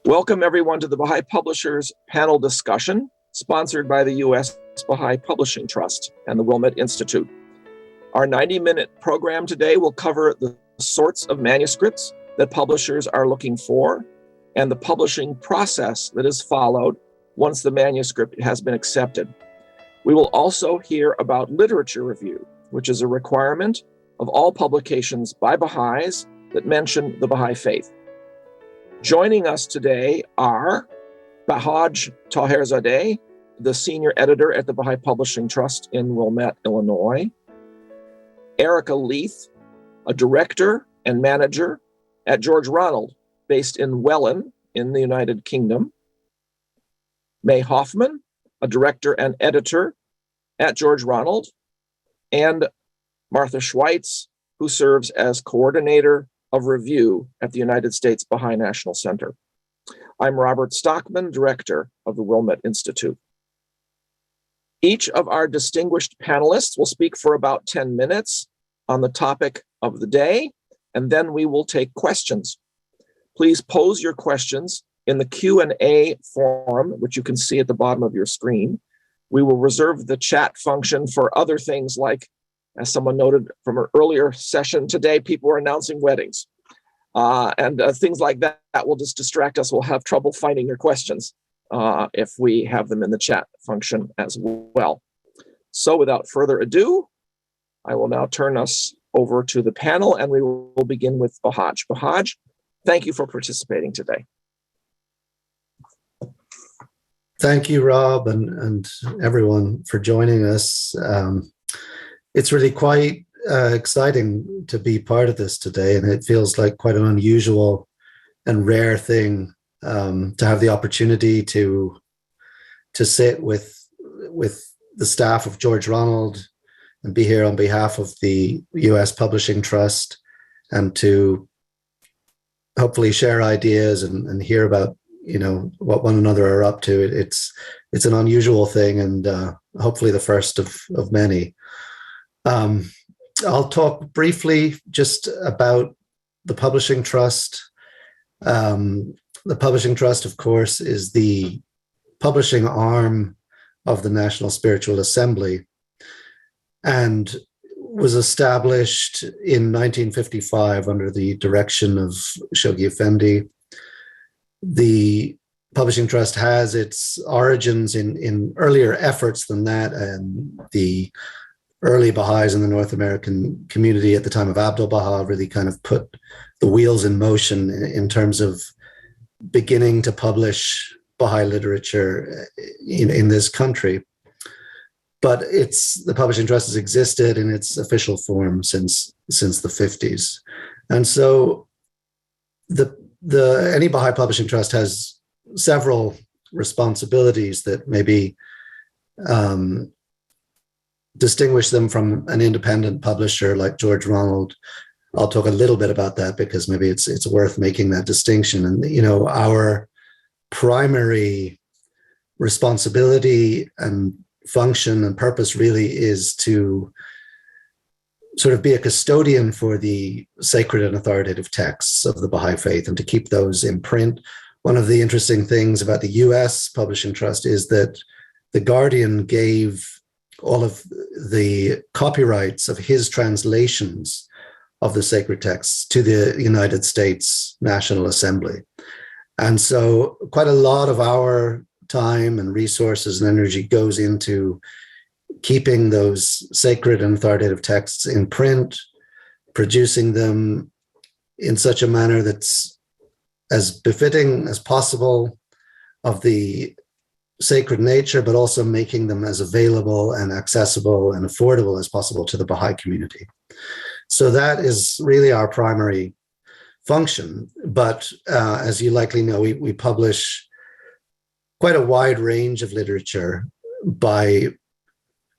Welcome everyone to the Baha'i Publishers panel discussion, sponsored by the U.S. Baha'i Publishing Trust and the Wilmette Institute. Our 90-minute program today will cover the sorts of manuscripts that publishers are looking for and the publishing process that is followed once the manuscript has been accepted. We will also hear about literature review, which is a requirement of all publications by Baha'is that mention the Baha'i faith. Joining us today are Bahhaj Taherzadeh, the senior editor at the Baha'i Publishing Trust in Wilmette, Illinois; Erica Leith, a director and manager at George Ronald, based in Welland in the United Kingdom; May Hofman, a director and editor at George Ronald; and Martha Schweitz, who serves as coordinator of review at the United States Baha'i National Center. I'm Robert Stockman, director of the Wilmette Institute. Each of our distinguished panelists will speak for about 10 minutes on the topic of the day, and then we will take questions. Please pose your questions in the Q&A form, which you can see at the bottom of your screen. We will reserve the chat function for other things like, as someone noted from an earlier session today, people are announcing weddings. And things like that will just distract us. We'll have trouble finding your questions if we have them in the chat function as well. So without further ado, I will now turn us over to the panel, and we will begin with Bahhaj. Bahhaj, thank you for participating today. Thank you, Rob, and everyone for joining us. It's really quite exciting to be part of this today, and it feels like quite an unusual and rare thing to have the opportunity to sit with the staff of George Ronald and be here on behalf of the U.S. Publishing Trust, and to hopefully share ideas and hear about what one another are up to. It's an unusual thing, and hopefully the first of many. I'll talk briefly just about the Publishing Trust. The Publishing Trust, of course, is the publishing arm of the National Spiritual Assembly and was established in 1955 under the direction of Shoghi Effendi. The Publishing Trust has its origins in earlier efforts than that, and the early Baha'is in the North American community at the time of Abdu'l-Baha really kind of put the wheels in motion in terms of beginning to publish Baha'i literature in this country. But the Publishing Trust has existed in its official form since the 50s. And so any Baha'i Publishing Trust has several responsibilities that maybe distinguish them from an independent publisher like George Ronald. I'll talk a little bit about that because maybe it's worth making that distinction. And our primary responsibility and function and purpose really is to sort of be a custodian for the sacred and authoritative texts of the Baha'i faith and to keep those in print. One of the interesting things about the US Publishing Trust is that the Guardian gave all of the copyrights of his translations of the sacred texts to the United States National Assembly. And so quite a lot of our time and resources and energy goes into keeping those sacred and authoritative texts in print, producing them in such a manner that's as befitting as possible of the sacred nature, but also making them as available and accessible and affordable as possible to the Baha'i community. So that is really our primary function. But as you likely know, we publish quite a wide range of literature by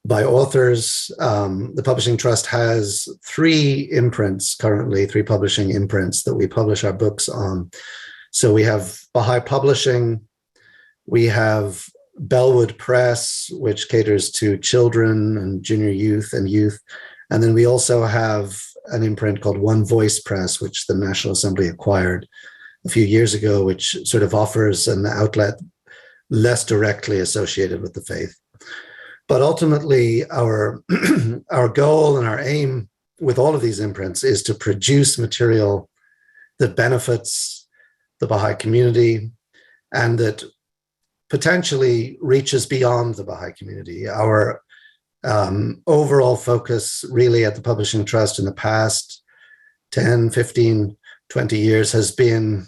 authors. The Publishing Trust has three publishing imprints that we publish our books on. So we have Baha'i Publishing, we have Bellwood Press, which caters to children and junior youth and youth. And then we also have an imprint called One Voice Press, which the National Assembly acquired a few years ago, which sort of offers an outlet less directly associated with the faith. But ultimately, our our goal and our aim with all of these imprints is to produce material that benefits the Baha'i community and that potentially reaches beyond the Baha'i community. Our overall focus really at the Publishing Trust in the past 10, 15, 20 years has been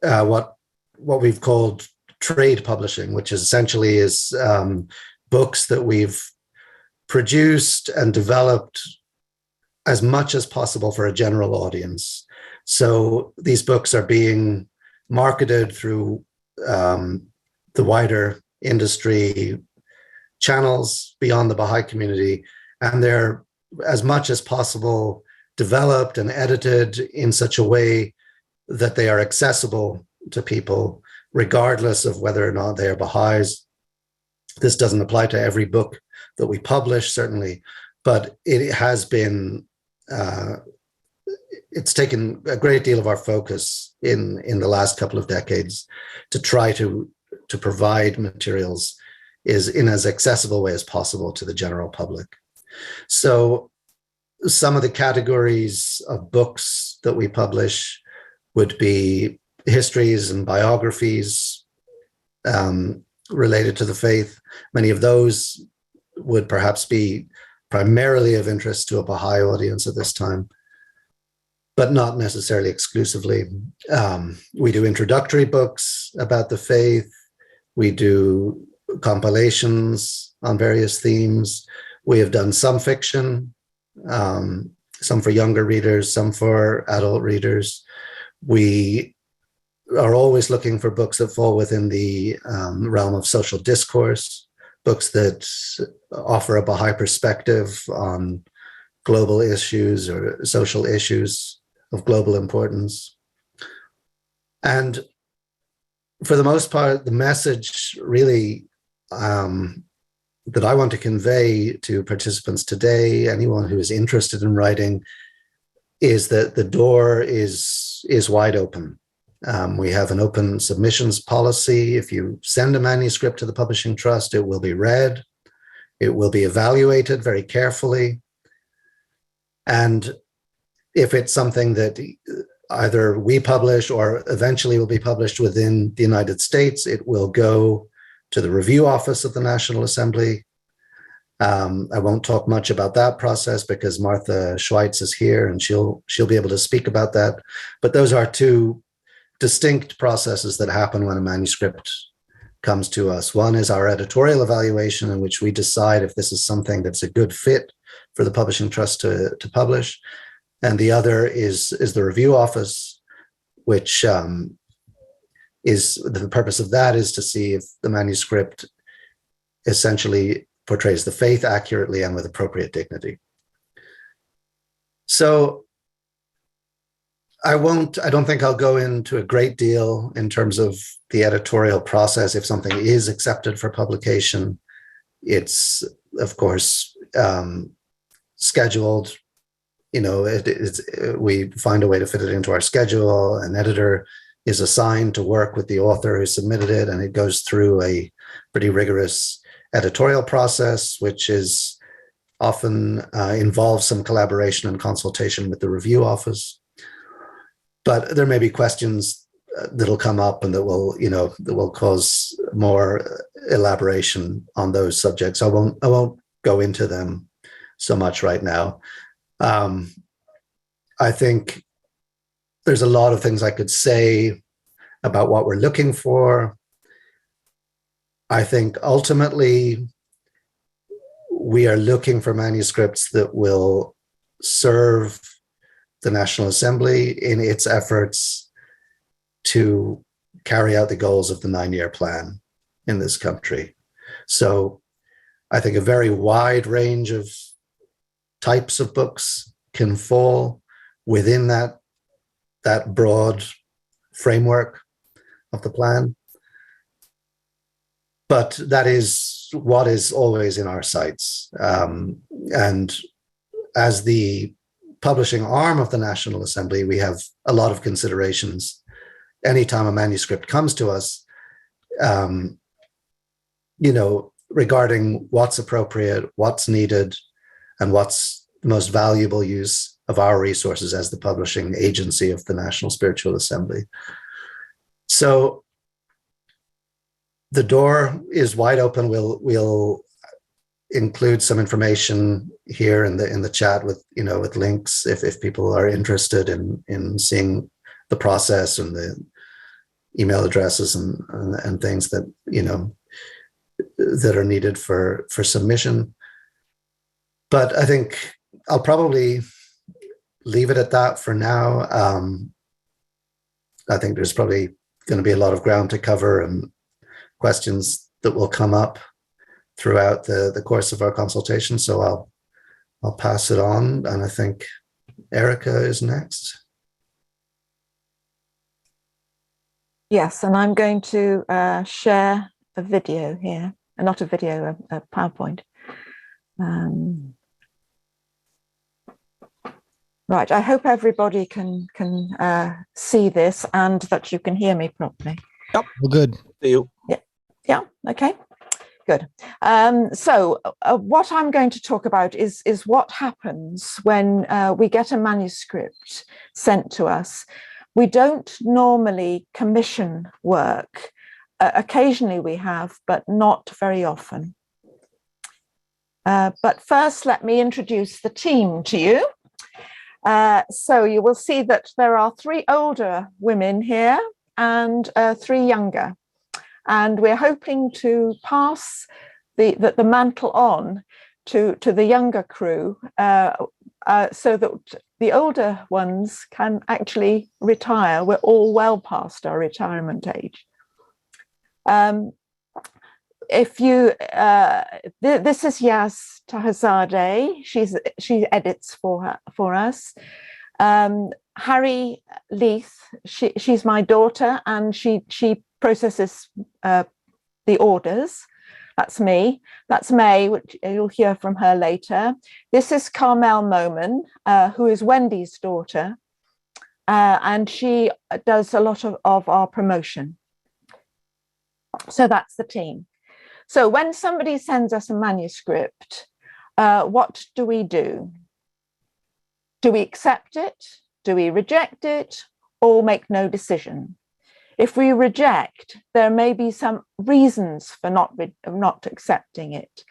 what we've called trade publishing, which essentially is books that we've produced and developed as much as possible for a general audience. So these books are being marketed through the wider industry channels beyond the Baha'i community, and they're as much as possible developed and edited in such a way that they are accessible to people, regardless of whether or not they are Baha'is. This doesn't apply to every book that we publish, certainly, but it has been, it's taken a great deal of our focus in the last couple of decades to try to provide materials is in as accessible way as possible to the general public. So some of the categories of books that we publish would be histories and biographies related to the faith. Many of those would perhaps be primarily of interest to a Baha'i audience at this time, but not necessarily exclusively. We do introductory books about the faith. We do compilations on various themes. We have done some fiction, some for younger readers, some for adult readers. We are always looking for books that fall within the realm of social discourse, books that offer a Baha'i perspective on global issues or social issues of global importance. And for the most part, the message really that I want to convey to participants today, anyone who is interested in writing, is that the door is wide open. We have an open submissions policy. If you send a manuscript to the Publishing Trust, it will be read. It will be evaluated very carefully. And if it's something that either we publish or eventually will be published within the United States, it will go to the review office of the National Assembly. I won't talk much about that process because Martha Schweitz is here and she'll be able to speak about that. But those are two distinct processes that happen when a manuscript comes to us. One is our editorial evaluation, in which we decide if this is something that's a good fit for the Publishing Trust to publish. And the other is the review office, which is the purpose of that is to see if the manuscript essentially portrays the faith accurately and with appropriate dignity. So I don't think I'll go into a great deal in terms of the editorial process. If something is accepted for publication, it's, of course, scheduled. You know, we find a way to fit it into our schedule. An editor is assigned to work with the author who submitted it, and it goes through a pretty rigorous editorial process, which is often involves some collaboration and consultation with the review office. But there may be questions that'll come up and that will cause more elaboration on those subjects. I won't go into them so much right now. I think there's a lot of things I could say about what we're looking for. I think ultimately we are looking for manuscripts that will serve the National Assembly in its efforts to carry out the goals of the 9-year plan in this country. So I think a very wide range of types of books can fall within that broad framework of the plan. But that is what is always in our sights. And as the publishing arm of the National Assembly, we have a lot of considerations anytime a manuscript comes to us, regarding what's appropriate, what's needed, and what's the most valuable use of our resources as the publishing agency of the National Spiritual Assembly. So the door is wide open. We'll include some information here in the chat with links if people are interested in seeing the process and the email addresses and things that that are needed for submission. But I think I'll probably leave it at that for now. I think there's probably going to be a lot of ground to cover and questions that will come up throughout the course of our consultation. So I'll pass it on, and I think Erica is next. Yes, and I'm going to share a video here, not a video, a PowerPoint. Right, I hope everybody can see this and that you can hear me properly. Yep, well, good. See you. Yeah, okay, good. So what I'm going to talk about is what happens when we get a manuscript sent to us. We don't normally commission work. Occasionally we have, but not very often. But first, let me introduce the team to you. So you will see that there are 3 older women here and 3 younger. And we're hoping to pass the mantle on to the younger crew so that the older ones can actually retire. We're all well past our retirement age. This is Yas Taherzadeh. She edits for us. Harry Leith. She's my daughter, and she processes the orders. That's me. That's May, which you'll hear from her later. This is Carmel Moman, who is Wendy's daughter, and she does a lot of our promotion. So that's the team. So when somebody sends us a manuscript, what do we do? Do we accept it? Do we reject it? Or make no decision? If we reject, there may be some reasons for not accepting it.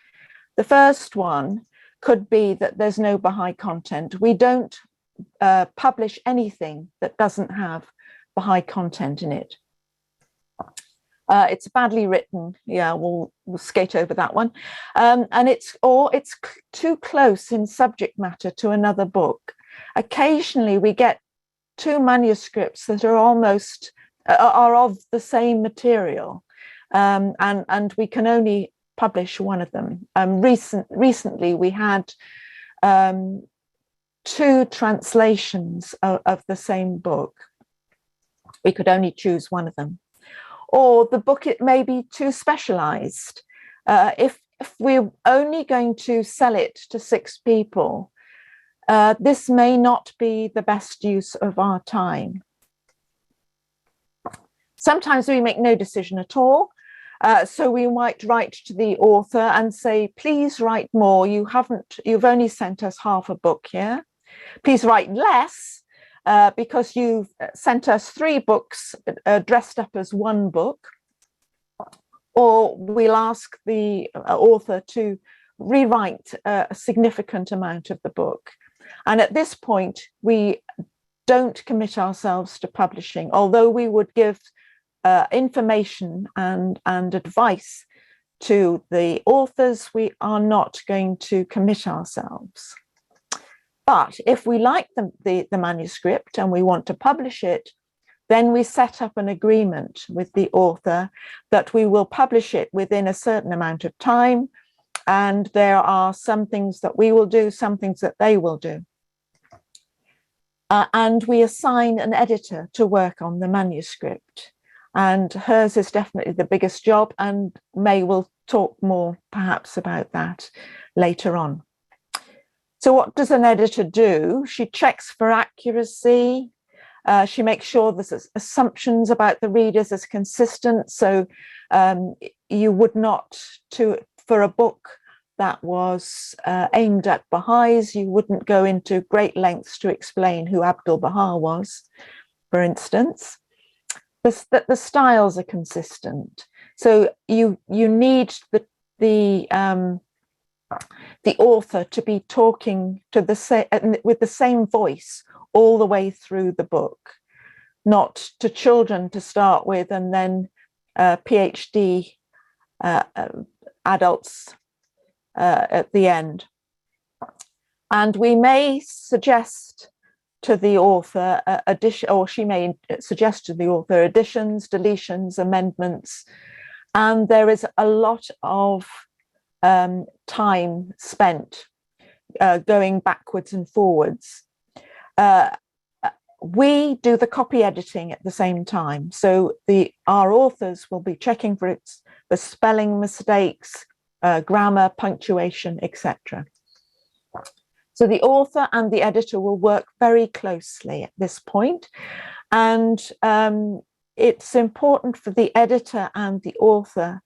The first one could be that there's no Baha'i content. We don't publish anything that doesn't have Baha'i content in it. It's badly written. Yeah, we'll skate over that one. And it's too close in subject matter to another book. Occasionally we get 2 manuscripts that are almost are of the same material, and we can only publish one of them. Recently we had 2 translations of the same book. We could only choose one of them. Or the book, it may be too specialized. If we're only going to sell it to 6 people, this may not be the best use of our time. Sometimes we make no decision at all. So we might write to the author and say, please write more. You've only sent us half a book here. Please write less, because you've sent us 3 books dressed up as one book. Or we'll ask the author to rewrite a significant amount of the book. And at this point, we don't commit ourselves to publishing, although we would give information and advice to the authors. We are not going to commit ourselves. But if we like the manuscript and we want to publish it, then we set up an agreement with the author that we will publish it within a certain amount of time. And there are some things that we will do, some things that they will do. And we assign an editor to work on the manuscript. And hers is definitely the biggest job, and May will talk more perhaps about that later on. So what does an editor do? She checks for accuracy. She makes sure there's assumptions about the readers is consistent. So you would not, for a book that was aimed at Baha'is, you wouldn't go into great lengths to explain who Abdul-Baha was, for instance. The styles are consistent. So you need the author to be talking to with the same voice all the way through the book, not to children to start with and then PhD adults at the end. And we may suggest to the author or she may suggest to the author additions, deletions, amendments, and there is a lot of time spent going backwards and forwards. We do the copy editing at the same time, so our authors will be checking for spelling mistakes, grammar, punctuation, etc. So the author and the editor will work very closely at this point, and it's important for the editor and the author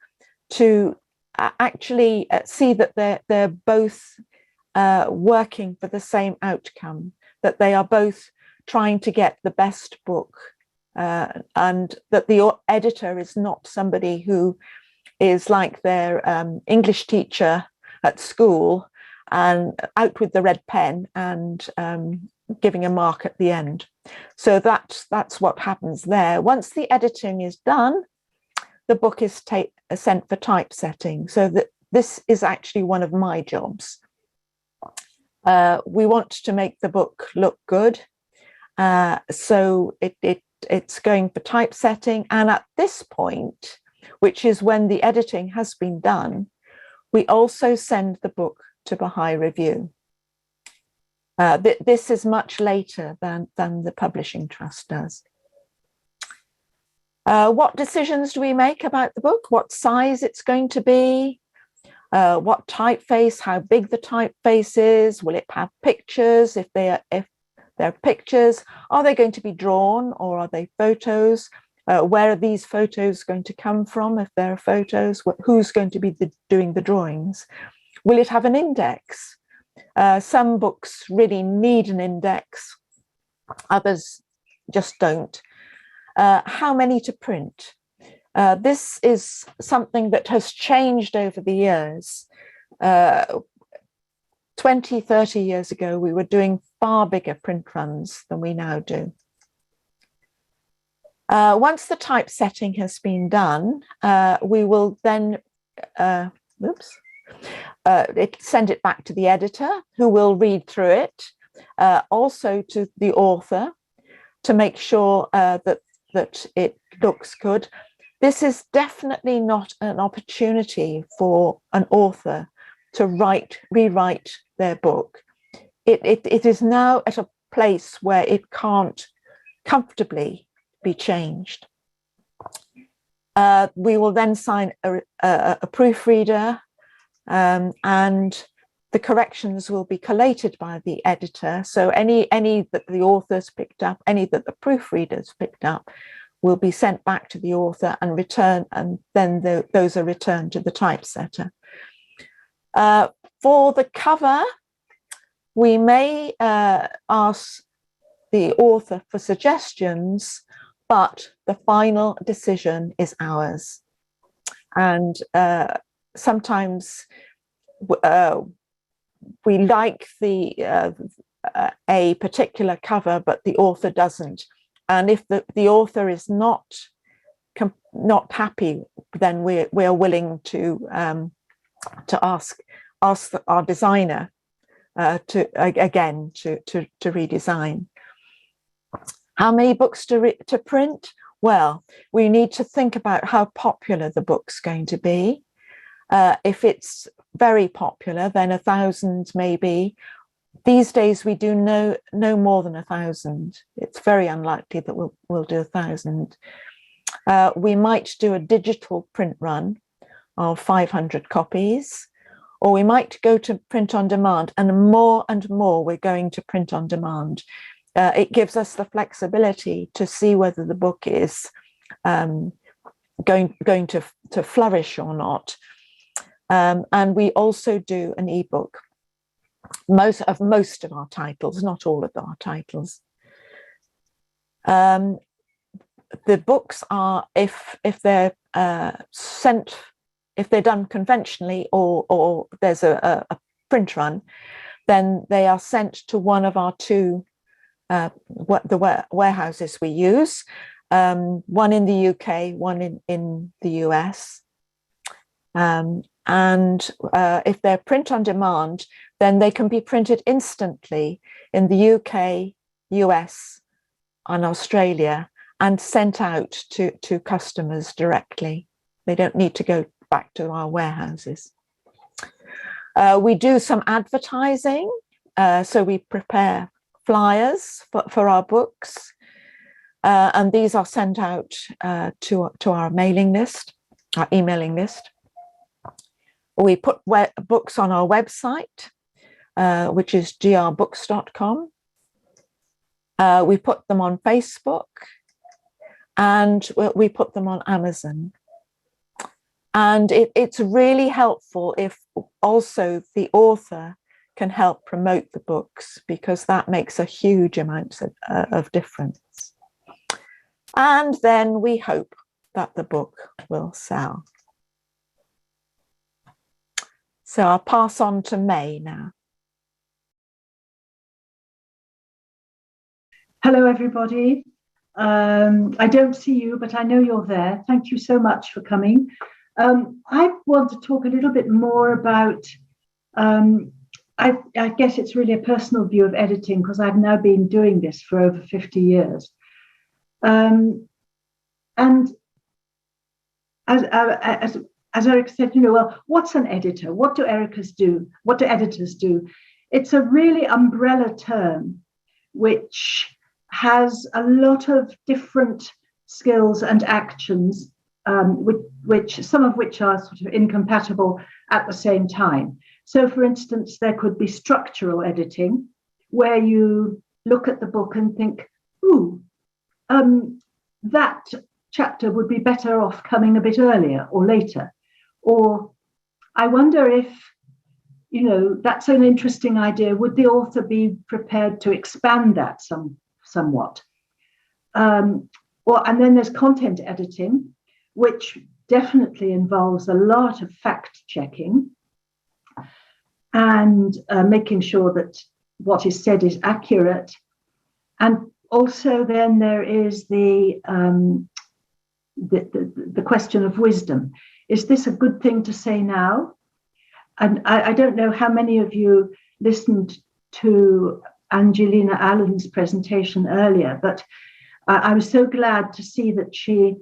to actually see that they're both working for the same outcome, that they are both trying to get the best book, and that the editor is not somebody who is like their English teacher at school and out with the red pen and giving a mark at the end. So that's what happens there. Once the editing is done, the book is sent for typesetting. So that this is actually one of my jobs. We want to make the book look good. So it's going for typesetting. And at this point, which is when the editing has been done, we also send the book to Baha'i Review. This is much later than the Publishing Trust does. What decisions do we make about the book? What size it's going to be? What typeface? How big the typeface is? Will it have pictures? If there are pictures, are they going to be drawn or are they photos? Where are these photos going to come from? If there are photos, who's going to be doing the drawings? Will it have an index? Some books really need an index, others just don't. How many to print? This is something that has changed over the years. 20, 30 years ago, we were doing far bigger print runs than we now do. Once the typesetting has been done, we will then send it back to the editor, who will read through it, also to the author, to make sure that it looks good. This is definitely not an opportunity for an author to rewrite their book. It is now at a place where it can't comfortably be changed. We will then sign a proofreader, and the corrections will be collated by the editor. So any that the authors picked up, any that the proofreaders picked up, will be sent back to the author and return, and then those are returned to the typesetter. For the cover, we may ask the author for suggestions, but the final decision is ours. And sometimes we like a particular cover, but the author doesn't. And if the author is not happy, then we are willing to ask our designer to redesign. How many books to print? Well, we need to think about how popular the book's going to be. If it's very popular, then 1,000 maybe. These days we do no more than 1,000. It's very unlikely that we'll do 1,000. We might do a digital print run of 500 copies, or we might go to print on demand, and more we're going to print on demand. it gives us the flexibility to see whether the book is going to flourish or not. And we also do an ebook. Most of our titles, not all of our titles. The books are, if they're sent, if they're done conventionally, or there's a print run, then they are sent to one of our two warehouses we use, one in the UK, one in the US. And if they're print on demand, then they can be printed instantly in the UK, US, and Australia, and sent out to customers directly. They don't need to go back to our warehouses. We do some advertising, so we prepare flyers for our books, and these are sent out to our mailing list, our emailing list. We put books on our website, which is grbooks.com. We put them on Facebook, and we put them on Amazon. And it's really helpful if also the author can help promote the books, because that makes a huge amount of difference. And then we hope that the book will sell. So I'll pass on to May now. Hello, everybody. I don't see you, but I know you're there. Thank you so much for coming. I want to talk a little bit more about, I guess it's really a personal view of editing, because I've now been doing this for over 50 years. And as Eric said, well, what's an editor? What do editors do? What do editors do? It's a really umbrella term, which has a lot of different skills and actions, which some of which are sort of incompatible at the same time. So, for instance, there could be structural editing, where you look at the book and think, ooh, that chapter would be better off coming a bit earlier or later. Or I wonder if, that's an interesting idea. Would the author be prepared to expand that somewhat? And then there's content editing, which definitely involves a lot of fact checking and making sure that what is said is accurate. And also then there is the question of wisdom. Is this a good thing to say now? And I don't know how many of you listened to Angelina Allen's presentation earlier, but I was so glad to see that she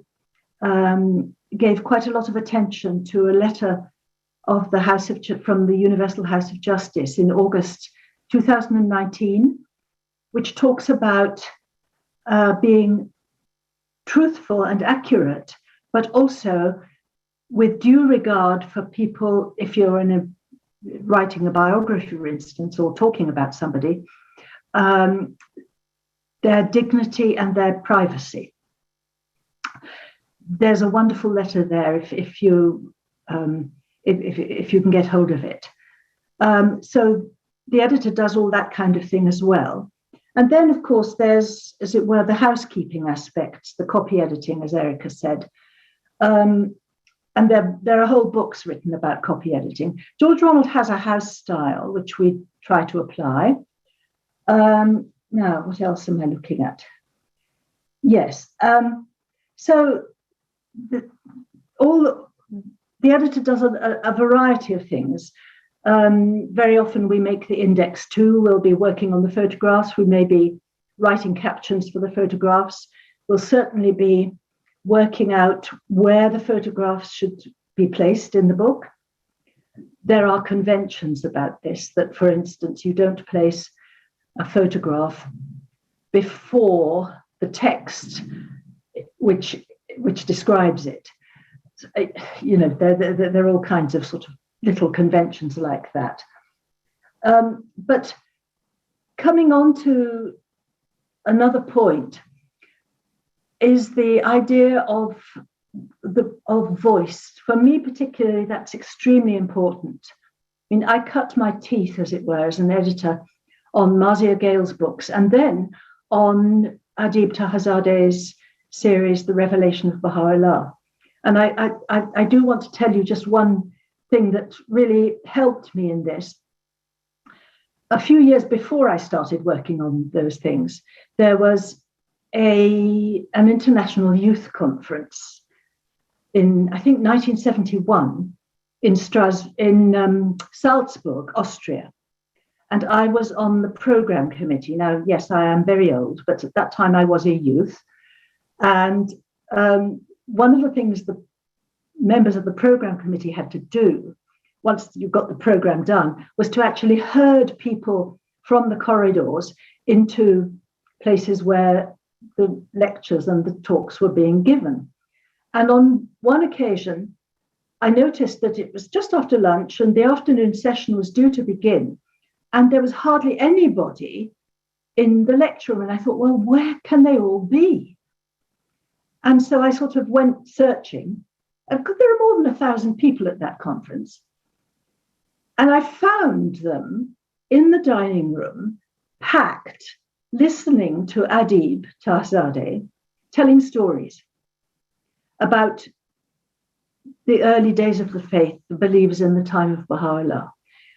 gave quite a lot of attention to a letter of the from the Universal House of Justice in August 2019, which talks about being truthful and accurate, but also with due regard for people, if you're writing a biography, for instance, or talking about somebody, their dignity and their privacy. There's a wonderful letter there if you can get hold of it. So the editor does all that kind of thing as well. And then, of course, there's, as it were, the housekeeping aspects, the copy editing, as Erica said. And there are whole books written about copy editing. George Ronald has a house style, which we try to apply. Now, what else am I looking at? Yes. So the editor does a variety of things. Very often we make the index too. We'll be working on the photographs. We may be writing captions for the photographs. We'll certainly be working out where the photographs should be placed in the book. There are conventions about this, that, for instance, you don't place a photograph before the text which describes it. There are all kinds of sort of little conventions like that. But coming on to another point is the idea of voice. For me particularly, that's extremely important. I mean, I cut my teeth, as it were, as an editor on Marzieh Gale's books, and then on Adib Taherzadeh's series, The Revelation of Baha'u'llah. And I do want to tell you just one thing that really helped me in this. A few years before I started working on those things, there was an international youth conference in, I think, 1971 in Salzburg, Austria. And I was on the program committee. Now, yes, I am very old, but at that time I was a youth. And one of the things the members of the program committee had to do, once you got the program done, was to actually herd people from the corridors into places where the lectures and the talks were being given. And on one occasion, I noticed that it was just after lunch and the afternoon session was due to begin. And there was hardly anybody in the lecture room. And I thought, well, where can they all be? And so I sort of went searching, because there are more than 1,000 people at that conference. And I found them in the dining room, packed, listening to Adib Taherzadeh telling stories about the early days of the faith, the believers in the time of Baha'u'llah.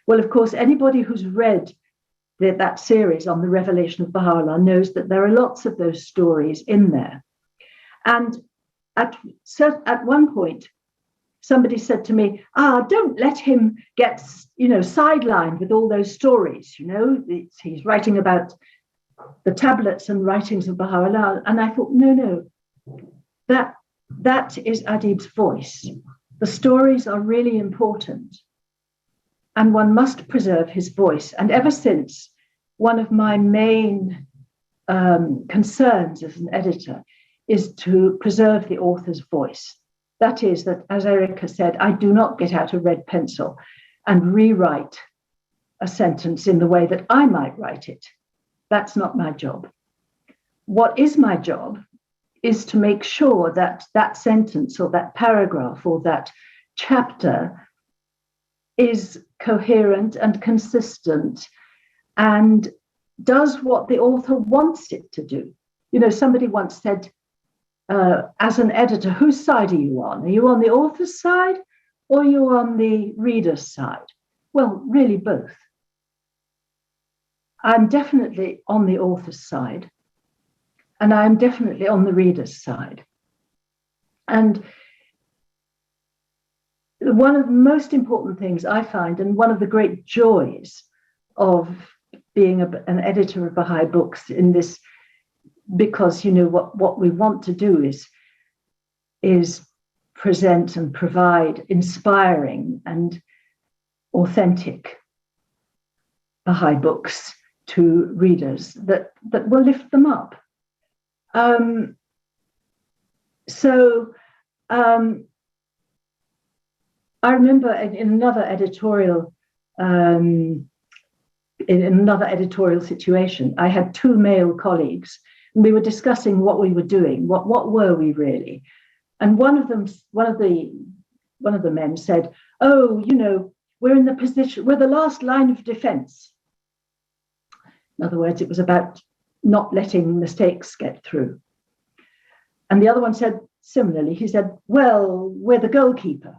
Well, of course, anybody who's read that series on the Revelation of Baha'u'llah knows that there are lots of those stories in there. And at one point, somebody said to me, don't let him get, sidelined with all those stories. He's writing about the tablets and writings of Baha'u'llah. And I thought, no, that is Adib's voice. The stories are really important. And one must preserve his voice. And ever since, one of my main concerns as an editor is to preserve the author's voice. That is that, as Erica said, I do not get out a red pencil and rewrite a sentence in the way that I might write it. That's not my job. What is my job is to make sure that that sentence or that paragraph or that chapter is coherent and consistent and does what the author wants it to do. Somebody once said, as an editor, whose side are you on? Are you on the author's side or are you on the reader's side? Well, really both. I'm definitely on the author's side and I'm definitely on the reader's side. And one of the most important things I find, and one of the great joys of being an editor of Baha'i books in this, because what we want to do is present and provide inspiring and authentic Baha'i books to readers that will lift them up. I remember in another editorial situation, I had two male colleagues, and we were discussing what we were doing. What were we really? And one of the men said, we're in the position, we're the last line of defense. In other words, it was about not letting mistakes get through. And the other one said similarly, he said, well, we're the goalkeeper.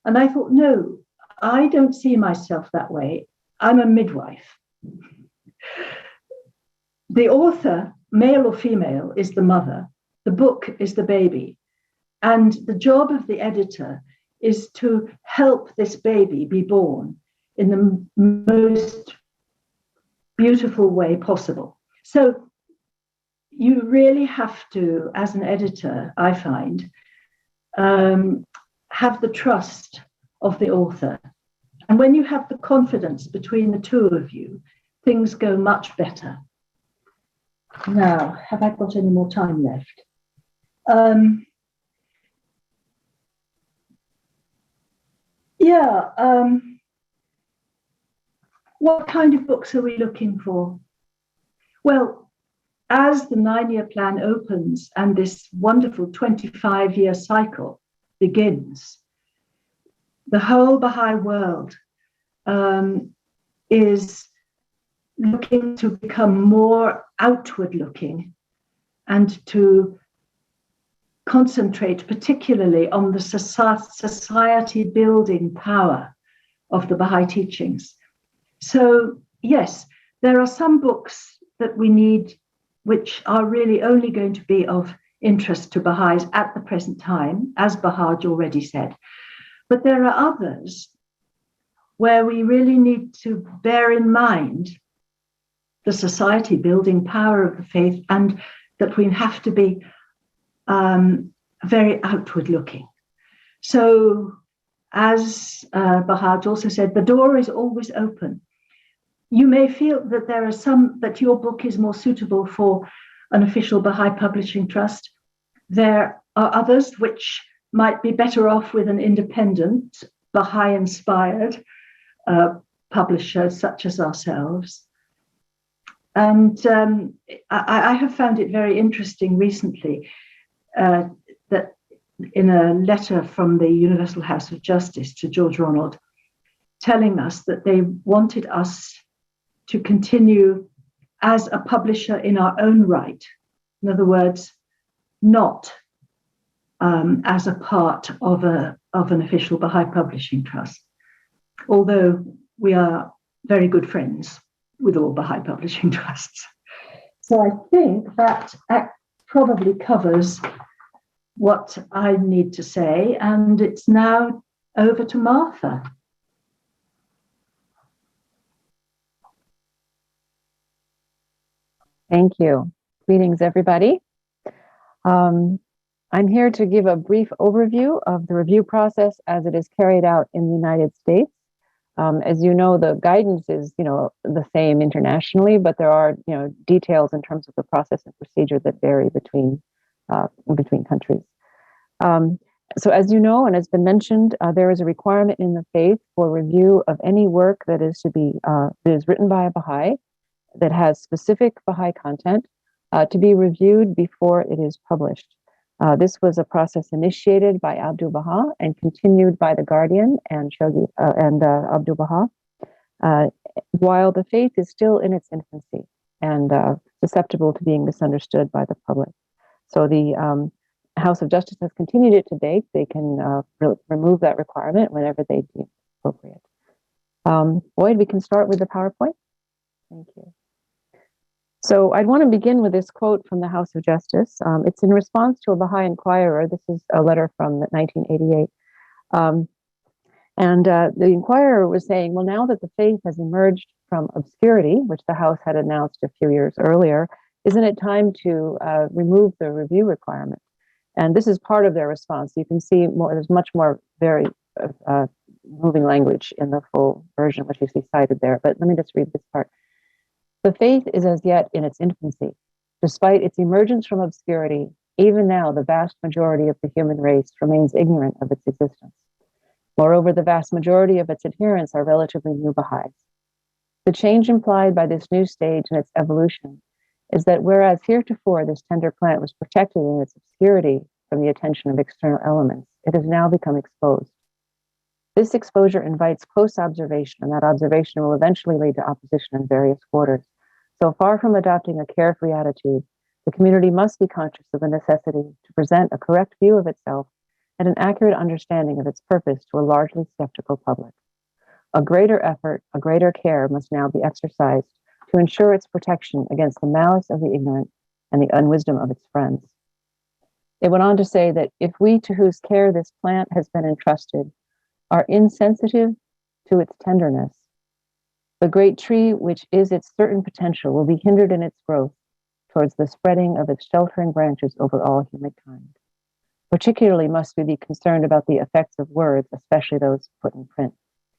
And I thought, no, I don't see myself that way. I'm a midwife. The author, male or female, is the mother. The book is the baby. And the job of the editor is to help this baby be born in the most beautiful way possible. So you really have to, as an editor, I find, have the trust of the author. And when you have the confidence between the two of you, things go much better. Now, have I got any more time left? What kind of books are we looking for? Well, as the 9-year plan opens and this wonderful 25-year cycle begins, the whole Baha'i world is looking to become more outward looking and to concentrate particularly on the society building power of the Baha'i teachings. So yes, there are some books that we need which are really only going to be of interest to Baha'is at the present time, as Bahhaj already said. But there are others where we really need to bear in mind the society building power of the faith, and that we have to be very outward looking. So as Bahhaj also said, the door is always open. You may feel that there are that your book is more suitable for an official Baha'i Publishing Trust. There are others which might be better off with an independent, Baha'i-inspired publisher such as ourselves. And I have found it very interesting recently that in a letter from the Universal House of Justice to George Ronald, telling us that they wanted us to continue as a publisher in our own right. In other words, not as a part of an official Baha'i Publishing Trust, although we are very good friends with all Baha'i Publishing Trusts. So I think that probably covers what I need to say, and it's now over to Martha. Thank you. Greetings, everybody. I'm here to give a brief overview of the review process as it is carried out in the United States. As you know, the guidance is, the same internationally, but there are, details in terms of the process and procedure that vary between countries. So as you know, and has been mentioned, there is a requirement in the faith for review of any work that is that is written by a Baha'i, that has specific Baha'i content, to be reviewed before it is published. This was a process initiated by Abdul Baha and continued by the Guardian and Abdul Baha, while the faith is still in its infancy and susceptible to being misunderstood by the public. So the House of Justice has continued it to date. They can remove that requirement whenever they deem appropriate. Boyd, we can start with the PowerPoint. Thank you. So I'd want to begin with this quote from the House of Justice. It's in response to a Baha'i Inquirer. This is a letter from 1988. The Inquirer was saying, well, now that the faith has emerged from obscurity, which the House had announced a few years earlier, isn't it time to remove the review requirement? And this is part of their response. You can see there's much more very moving language in the full version, which you see cited there. But let me just read this part. The faith is as yet in its infancy. Despite its emergence from obscurity, even now the vast majority of the human race remains ignorant of its existence. Moreover, the vast majority of its adherents are relatively new Baha'is. The change implied by this new stage in its evolution is that whereas heretofore this tender plant was protected in its obscurity from the attention of external elements, it has now become exposed. This exposure invites close observation, and that observation will eventually lead to opposition in various quarters. So far from adopting a carefree attitude, the community must be conscious of the necessity to present a correct view of itself and an accurate understanding of its purpose to a largely skeptical public. A greater effort, a greater care must now be exercised to ensure its protection against the malice of the ignorant and the unwisdom of its friends. It went on to say that if we to whose care this plant has been entrusted are insensitive to its tenderness, the great tree, which is its certain potential, will be hindered in its growth towards the spreading of its sheltering branches over all humankind. Particularly must we be concerned about the effects of words, especially those put in print.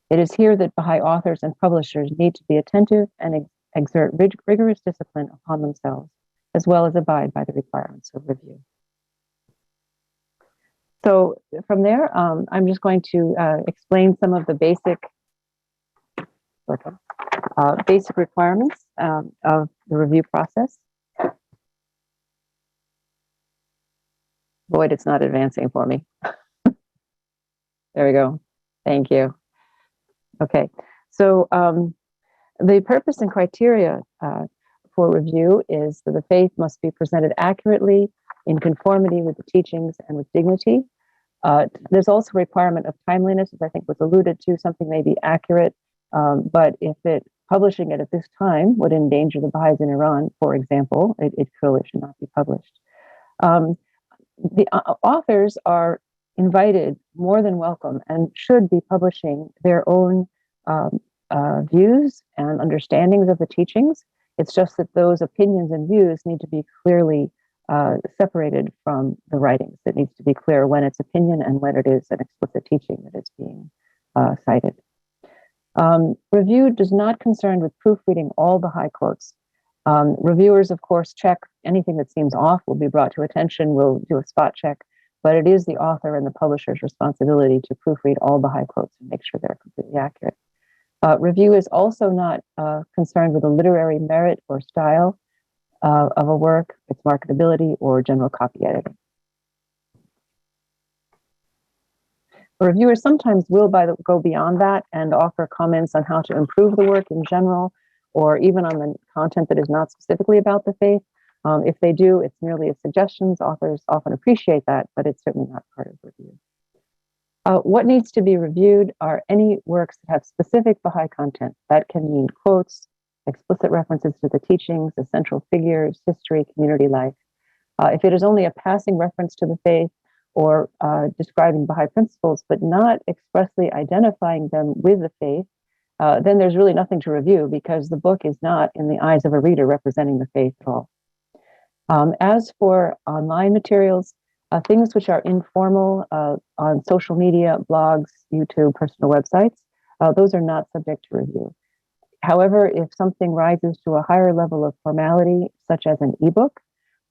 It is here that Baha'i authors and publishers need to be attentive and exert rigorous discipline upon themselves, as well as abide by the requirements of review. So from there, I'm just going to explain some of the basic requirements of the review process. Boyd, it's not advancing for me. There we go. Thank you. Okay, so the purpose and criteria for review is that the faith must be presented accurately, in conformity with the teachings and with dignity. There's also a requirement of timeliness, as I think was alluded to. Something may be accurate, but if publishing it at this time would endanger the Baha'is in Iran, for example, it clearly should not be published. The authors are invited, more than welcome, and should be publishing their own views and understandings of the teachings. It's just that those opinions and views need to be clearly separated from the writings. It needs to be clear when it's opinion and when it is an explicit teaching that is being cited. Review does not concern with proofreading all Baha'i quotes. Reviewers, of course, check anything that seems off will be brought to attention. We'll do a spot check, but it is the author and the publisher's responsibility to proofread all Baha'i quotes and make sure they're completely accurate. Review is also not concerned with the literary merit or style of a work, its marketability, or general copy editing. Reviewers sometimes will go beyond that and offer comments on how to improve the work in general, or even on the content that is not specifically about the faith. If they do, it's merely as suggestions. Authors often appreciate that, but it's certainly not part of review. What needs to be reviewed are any works that have specific Baha'i content. That can mean quotes, explicit references to the teachings, essential figures, history, community life. If it is only a passing reference to the faith or describing Baha'i principles, but not expressly identifying them with the faith, then there's really nothing to review because the book is not, in the eyes of a reader, representing the faith at all. As for online materials, things which are informal on social media, blogs, YouTube, personal websites, those are not subject to review. However, if something rises to a higher level of formality, such as an ebook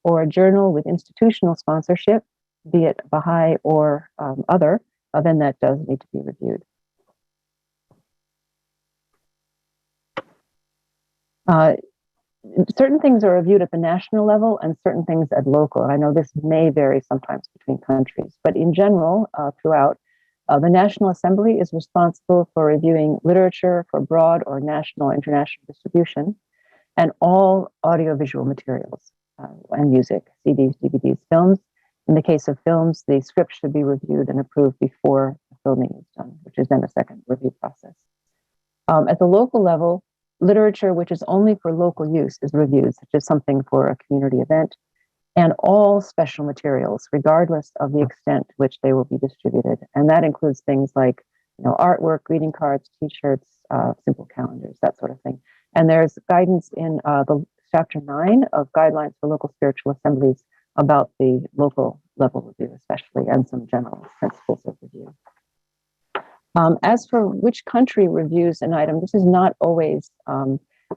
or a journal with institutional sponsorship, be it Baha'i or other, then that does need to be reviewed. Certain things are reviewed at the national level and certain things at local. And I know this may vary sometimes between countries, but in general, throughout, the National Assembly is responsible for reviewing literature for broad or national international distribution and all audiovisual materials and music, CDs, DVDs, films. In the case of films, the script should be reviewed and approved before the filming is done, which is then a second review process. At the local level, literature which is only for local use is reviewed, such as something for a community event, and all special materials, regardless of the extent to which they will be distributed. And that includes things like, artwork, greeting cards, T-shirts, simple calendars, that sort of thing. And there's guidance in the chapter 9 of Guidelines for Local Spiritual Assemblies about the local level review, especially, and some general principles of review. As for which country reviews an item, this is not always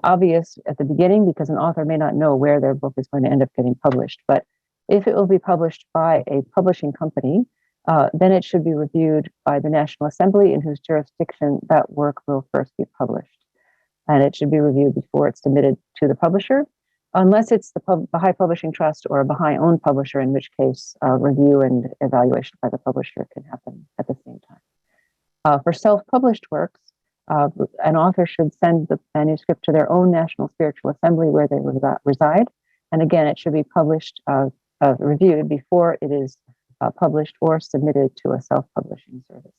obvious at the beginning because an author may not know where their book is going to end up getting published. But if it will be published by a publishing company, then it should be reviewed by the National Assembly in whose jurisdiction that work will first be published. And it should be reviewed before it's submitted to the publisher, unless it's the Baha'i Publishing Trust or a Baha'i-owned publisher, in which case review and evaluation by the publisher can happen at the same time. For self-published works, an author should send the manuscript to their own National Spiritual Assembly where they reside. And again, it should be published, reviewed before it is published or submitted to a self-publishing service.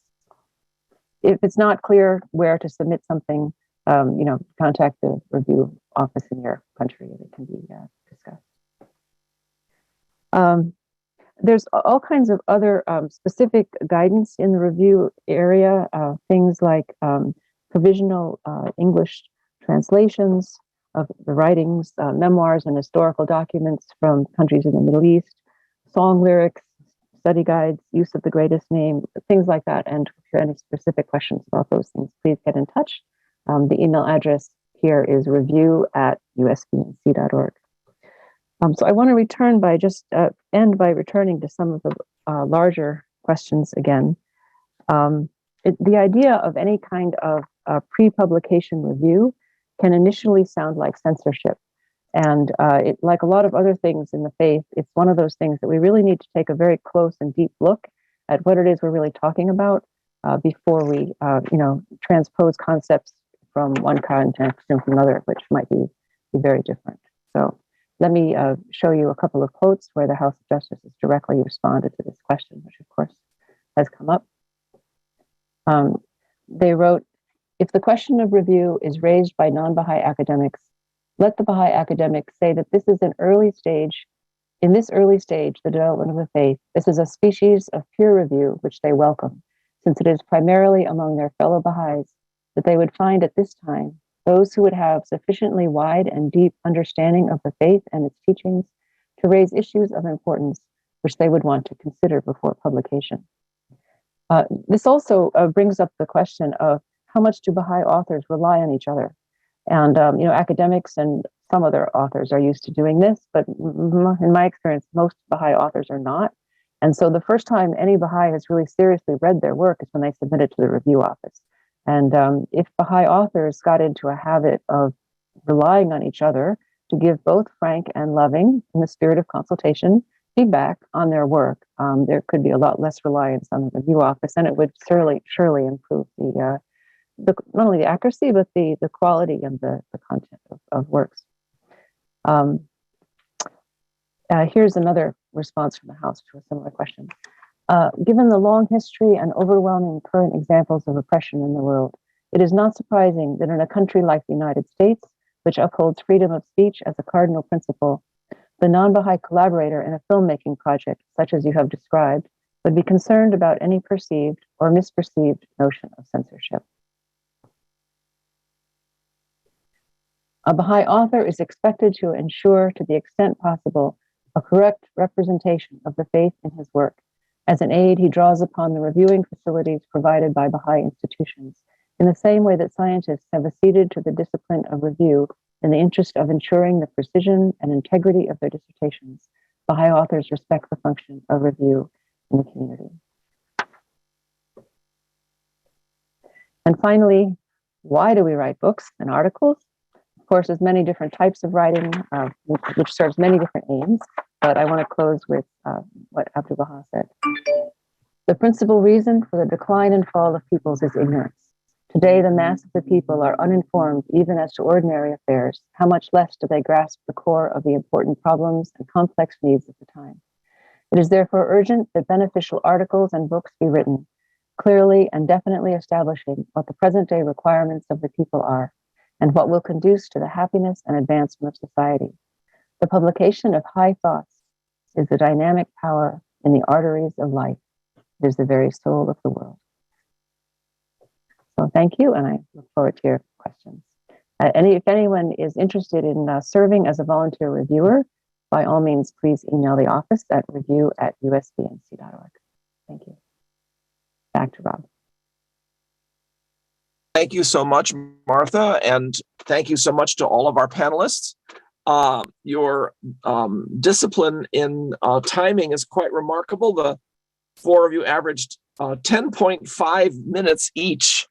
If it's not clear where to submit something, contact the review office in your country and it can be discussed. There's all kinds of other specific guidance in the review area, things like provisional English translations of the writings, memoirs and historical documents from countries in the Middle East, song lyrics, study guides, use of the greatest name, things like that. And if you have any specific questions about those things, please get in touch. The email address here is review@usbnc.org. So I want to return by end by returning to some of the larger questions again. The idea of any kind of pre-publication review can initially sound like censorship. And like a lot of other things in the faith, it's one of those things that we really need to take a very close and deep look at what it is we're really talking about before we, transpose concepts from one context into another, which might be very different. So let me show you a couple of quotes where the House of Justice has directly responded to this question, which of course has come up. They wrote, if the question of review is raised by non-Baha'i academics, let the Baha'i academics say that this is an early stage. In this early stage, the development of the faith, this is a species of peer review which they welcome, since it is primarily among their fellow Baha'is that they would find at this time those who would have sufficiently wide and deep understanding of the faith and its teachings to raise issues of importance which they would want to consider before publication. This also brings up the question of how much do Baha'i authors rely on each other? And, academics and some other authors are used to doing this, but in my experience, most Baha'i authors are not. And so the first time any Baha'i has really seriously read their work is when they submit it to the review office. And if Baha'i authors got into a habit of relying on each other to give both frank and loving, in the spirit of consultation, feedback on their work, there could be a lot less reliance on the review office, and it would surely improve not only the accuracy, but the quality and the content of works. Here's another response from the House to a similar question. Given the long history and overwhelming current examples of oppression in the world, it is not surprising that in a country like the United States, which upholds freedom of speech as a cardinal principle, the non-Baha'i collaborator in a filmmaking project, such as you have described, would be concerned about any perceived or misperceived notion of censorship. A Baha'i author is expected to ensure, to the extent possible, a correct representation of the faith in his work. As an aid, he draws upon the reviewing facilities provided by Baha'i institutions, in the same way that scientists have acceded to the discipline of review in the interest of ensuring the precision and integrity of their dissertations. Baha'i authors respect the function of review in the community. And finally, why do we write books and articles? Of course, there's many different types of writing, which serves many different aims, but I want to close with what Abdul Baha said. The principal reason for the decline and fall of peoples is ignorance. Today, the mass of the people are uninformed even as to ordinary affairs. How much less do they grasp the core of the important problems and complex needs of the time? It is therefore urgent that beneficial articles and books be written, clearly and definitely establishing what the present-day requirements of the people are, and what will conduce to the happiness and advancement of society. The publication of high thoughts is the dynamic power in the arteries of life. It is the very soul of the world. So thank you, and I look forward to your questions. If anyone is interested in serving as a volunteer reviewer, by all means, please email the office at review@usbnc.org. Thank you. Back to Rob. Thank you so much, Martha, and thank you so much to all of our panelists. Your discipline in timing is quite remarkable. The four of you averaged 10.5 minutes each,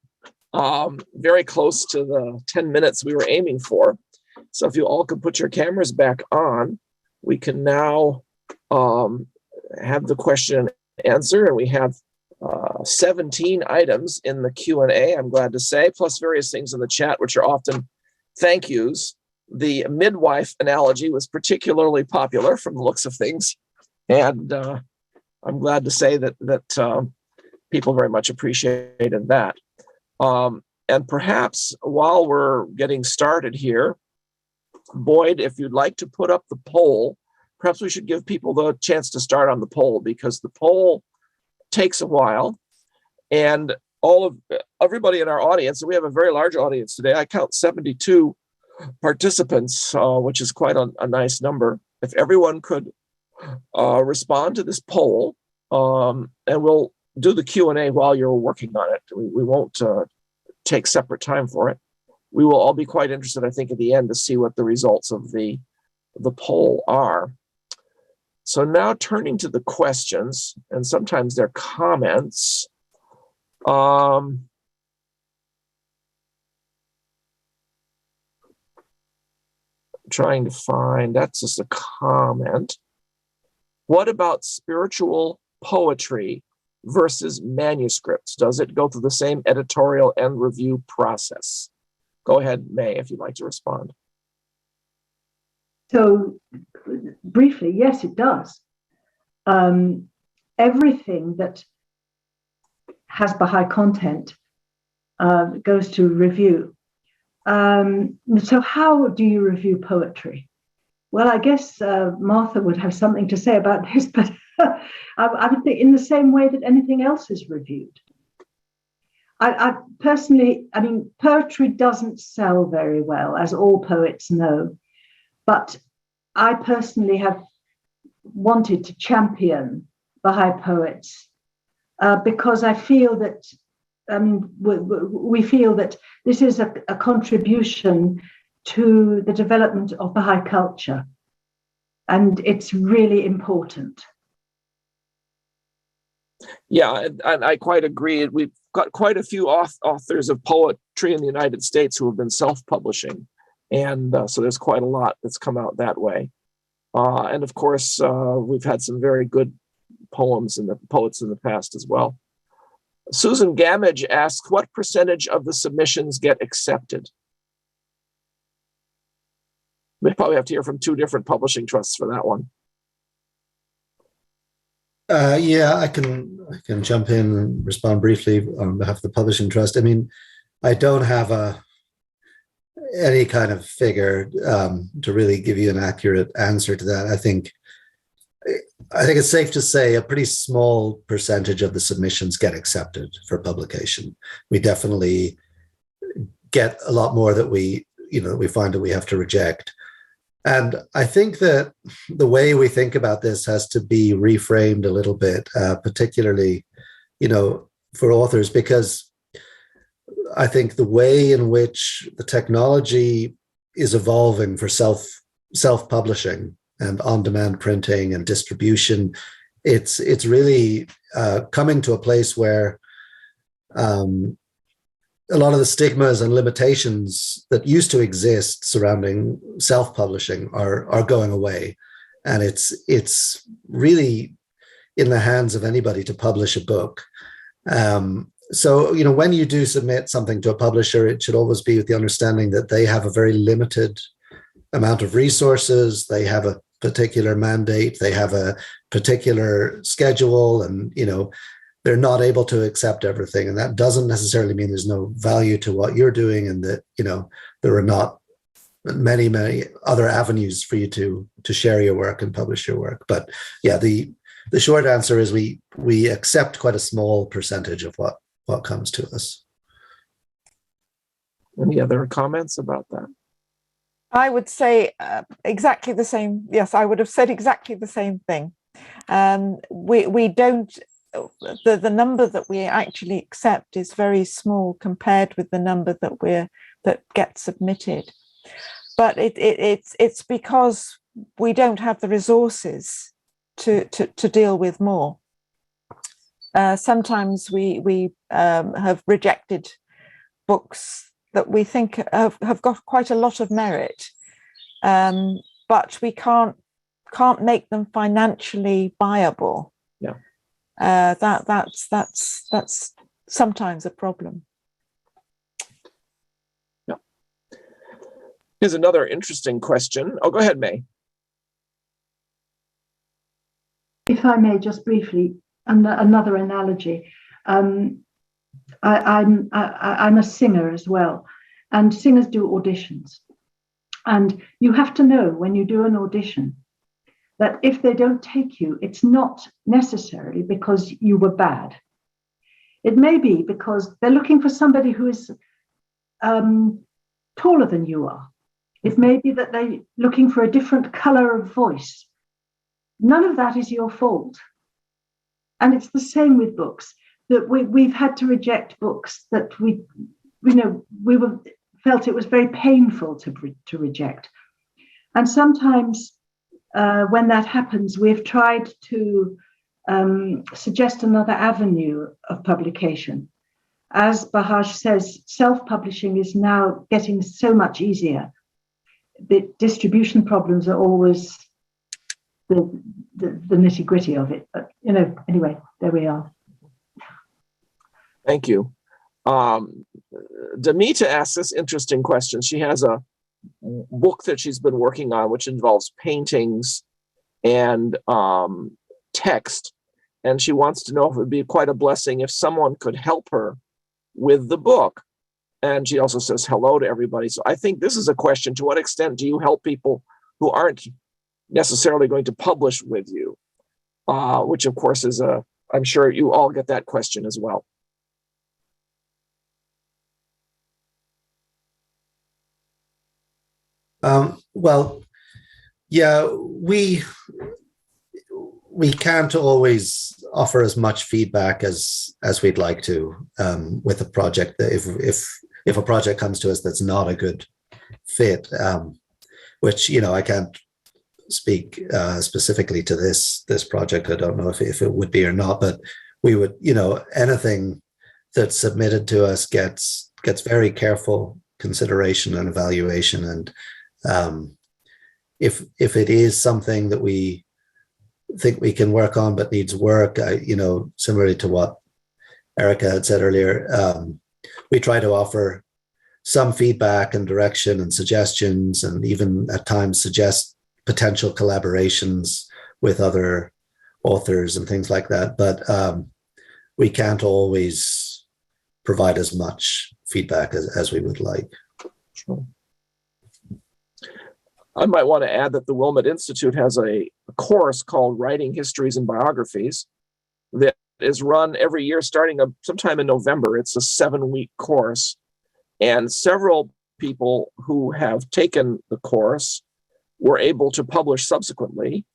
very close to the 10 minutes we were aiming for. So if you all could put your cameras back on, we can now have the question and answer, and we have 17 items in the Q&A, I'm glad to say, plus various things in the chat, which are often thank yous. The midwife analogy was particularly popular from the looks of things, and I'm glad to say that people very much appreciated that. And perhaps while we're getting started here, Boyd, if you'd like to put up the poll, perhaps we should give people the chance to start on the poll, because the poll takes a while, and everybody in our audience, and we have a very large audience today. I count 72 participants, which is quite a nice number. If everyone could respond to this poll, and we'll do the Q&A while you're working on it. We won't take separate time for it. We will all be quite interested, I think, at the end to see what the results of the poll are. So now turning to the questions, and sometimes they're comments. trying to find, that's just a comment. What about spiritual poetry versus manuscripts? Does it go through the same editorial and review process? Go ahead, May, if you'd like to respond. So briefly, yes, it does. Everything that has Baha'i content goes to review. So how do you review poetry? Well, I guess Martha would have something to say about this, but I would think in the same way that anything else is reviewed. I personally, I mean, poetry doesn't sell very well, as all poets know, but I personally have wanted to champion Baha'i poets because I feel that, I mean, we feel that this is a contribution to the development of Baha'i culture, and it's really important. Yeah, and I quite agree. We've got quite a few authors of poetry in the United States who have been self-publishing, and so there's quite a lot that's come out that way. And of course, we've had some very good poets in the past as well. Susan Gamage asks, what percentage of the submissions get accepted? We probably have to hear from two different publishing trusts for that one. Yeah, I can jump in and respond briefly on behalf of the publishing trust. I mean, I don't have any kind of figure to really give you an accurate answer to that. I think it's safe to say a pretty small percentage of the submissions get accepted for publication. We definitely get a lot more that we find that we have to reject. And I think that the way we think about this has to be reframed a little bit, particularly, for authors, because I think the way in which the technology is evolving for self-publishing and on-demand printing and distribution, it's really coming to a place where a lot of the stigmas and limitations that used to exist surrounding self-publishing are going away. And it's really in the hands of anybody to publish a book. So, when you do submit something to a publisher, it should always be with the understanding that they have a very limited amount of resources. They have a particular mandate. They have a particular schedule, and, they're not able to accept everything. And that doesn't necessarily mean there's no value to what you're doing, and that, there are not many, many other avenues for you to share your work and publish your work. But yeah, the short answer is we accept quite a small percentage of what comes to us. Any other comments about that? I would say exactly the same. Yes, I would have said exactly the same thing. We don't, the number that we actually accept is very small compared with the number that gets submitted. But it's because we don't have the resources to deal with more. Sometimes we have rejected books that we think have got quite a lot of merit, but we can't make them financially viable. Yeah, that's sometimes a problem. Yeah. Here's another interesting question. Oh, go ahead, May. If I may, just briefly, another analogy. I'm a singer as well, and singers do auditions. And you have to know when you do an audition that if they don't take you, it's not necessarily because you were bad. It may be because they're looking for somebody who is taller than you are. It may be that they're looking for a different color of voice. None of that is your fault. And it's the same with books, that we've had to reject books that we felt it was very painful to reject. And sometimes when that happens, we've tried to suggest another avenue of publication. As Bahhaj says, self-publishing is now getting so much easier. the distribution problems are always the nitty gritty of it. But, anyway, there we are. Thank you. Damita asks this interesting question. She has a book that she's been working on, which involves paintings and text. And she wants to know if it would be quite a blessing if someone could help her with the book. And she also says hello to everybody. So I think this is a question: to what extent do you help people who aren't necessarily going to publish with you? Which of course is I'm sure you all get that question as well. Well, yeah, we can't always offer as much feedback as we'd like to with a project. If a project comes to us that's not a good fit, which I can't speak specifically to this project. I don't know if it would be or not, but we would, anything that's submitted to us gets very careful consideration and evaluation. And if it is something that we think we can work on but needs work, similarly to what Erica had said earlier, we try to offer some feedback and direction and suggestions, and even at times suggest potential collaborations with other authors and things like that. But we can't always provide as much feedback as we would like. Sure. I might want to add that the Wilmette Institute has a course called Writing Histories and Biographies that is run every year starting sometime in November. It's a 7-week course, and several people who have taken the course were able to publish subsequently.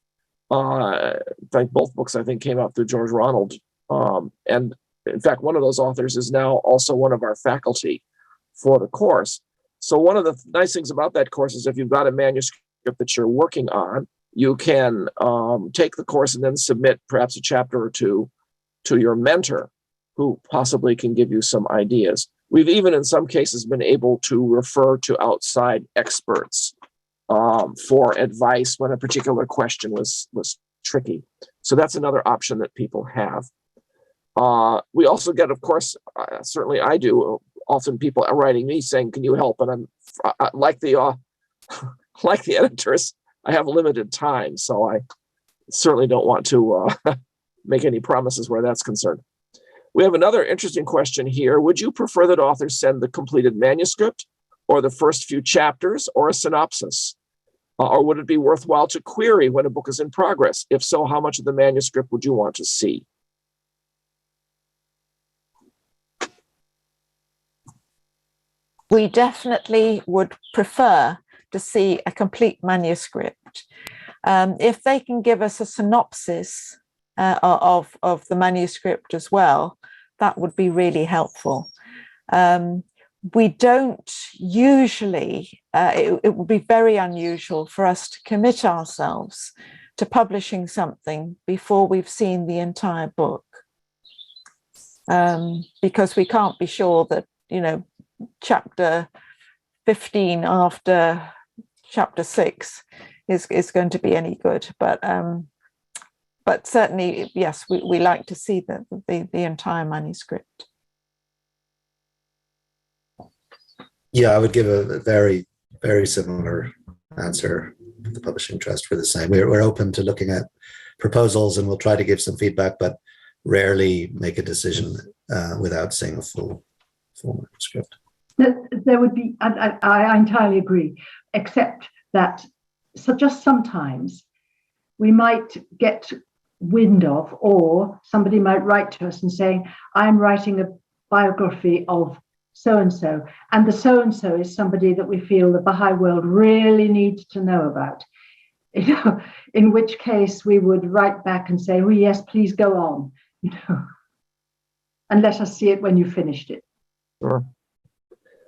In fact, both books, I think, came out through George Ronald. And in fact, one of those authors is now also one of our faculty for the course. So one of the nice things about that course is if you've got a manuscript that you're working on, you can take the course and then submit perhaps a chapter or two to your mentor, who possibly can give you some ideas. We've even in some cases been able to refer to outside experts for advice when a particular question was tricky. So that's another option that people have. We also get, of course, certainly I do, often people are writing me saying, "Can you help?" And I'm like the editors, I have limited time, so I certainly don't want to make any promises where that's concerned. We have another interesting question here. Would you prefer that authors send the completed manuscript, or the first few chapters, or a synopsis? Or would it be worthwhile to query when a book is in progress? If so, how much of the manuscript would you want to see? We definitely would prefer to see a complete manuscript. If they can give us a synopsis of the manuscript as well, that would be really helpful. We don't usually, it would be very unusual for us to commit ourselves to publishing something before we've seen the entire book, because we can't be sure that, chapter 15 after chapter 6 is going to be any good. But certainly, yes, we like to see the entire manuscript. Yeah, I would give a very, very similar answer to the Publishing Trust. We're the same. We're open to looking at proposals, and we'll try to give some feedback, but rarely make a decision without seeing a full manuscript. There would be, I entirely agree, except that just sometimes we might get wind of, or somebody might write to us and saying, I'm writing a biography of so-and-so, and the so-and-so is somebody that we feel the Baha'i world really needs to know about. In which case we would write back and say, oh yes, please go on, and let us see it when you finished it. Sure.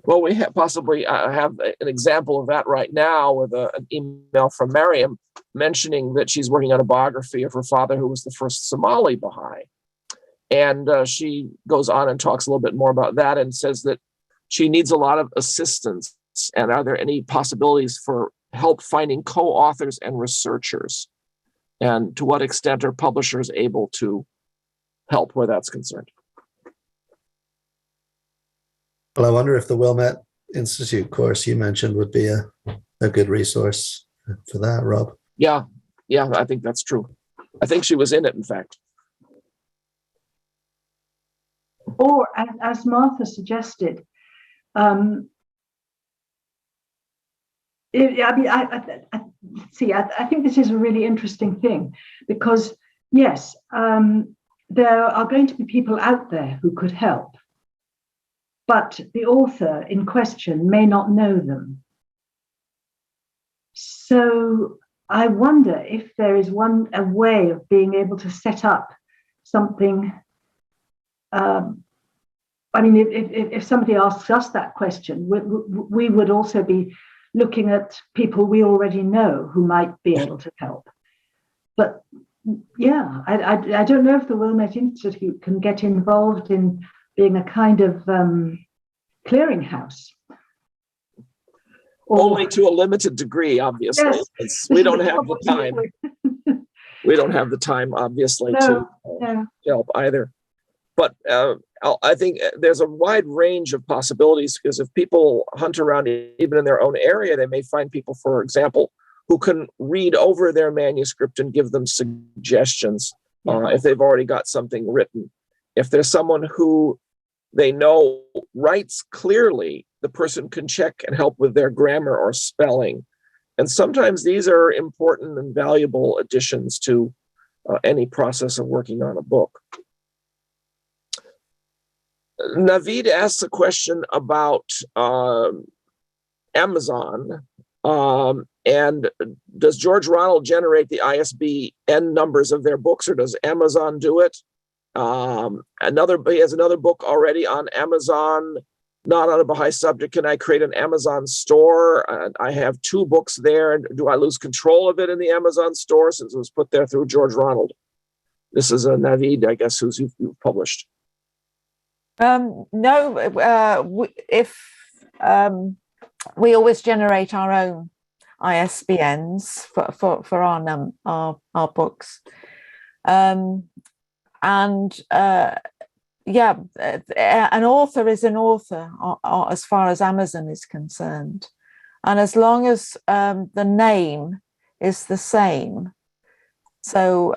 Well, we possibly have an example of that right now with an email from Mariam mentioning that she's working on a biography of her father, who was the first Somali Baha'i. And she goes on and talks a little bit more about that and says that she needs a lot of assistance. And are there any possibilities for help finding co-authors and researchers? And to what extent are publishers able to help where that's concerned? Well, I wonder if the Wilmette Institute course you mentioned would be a good resource for that, Rob. Yeah, I think that's true. I think she was in it, in fact. Or, as Martha suggested, I think this is a really interesting thing because, yes, there are going to be people out there who could help, but the author in question may not know them. So I wonder if there is a way of being able to set up something. If somebody asks us that question, we would also be looking at people we already know who might be able to help. But yeah, I don't know if the Wilmette Institute can get involved in being a kind of clearinghouse. Only to a limited degree, obviously. Yes. We don't have the time. We don't have the time, obviously, to help either. But I think there's a wide range of possibilities because if people hunt around even in their own area, they may find people, for example, who can read over their manuscript and give them suggestions if they've already got something written. If there's someone who they know writes clearly, the person can check and help with their grammar or spelling. And sometimes these are important and valuable additions to any process of working on a book. Naveed asks a question about Amazon. And does George Ronald generate the ISBN numbers of their books, or does Amazon do it? He has another book already on Amazon, not on a Baha'i subject. Can I create an Amazon store? I have 2 books there. Do I lose control of it in the Amazon store since it was put there through George Ronald? This is a Naveed, I guess, who's you've published. No, we always generate our own ISBNs for our books, an author is an author as far as Amazon is concerned, and as long as the name is the same, so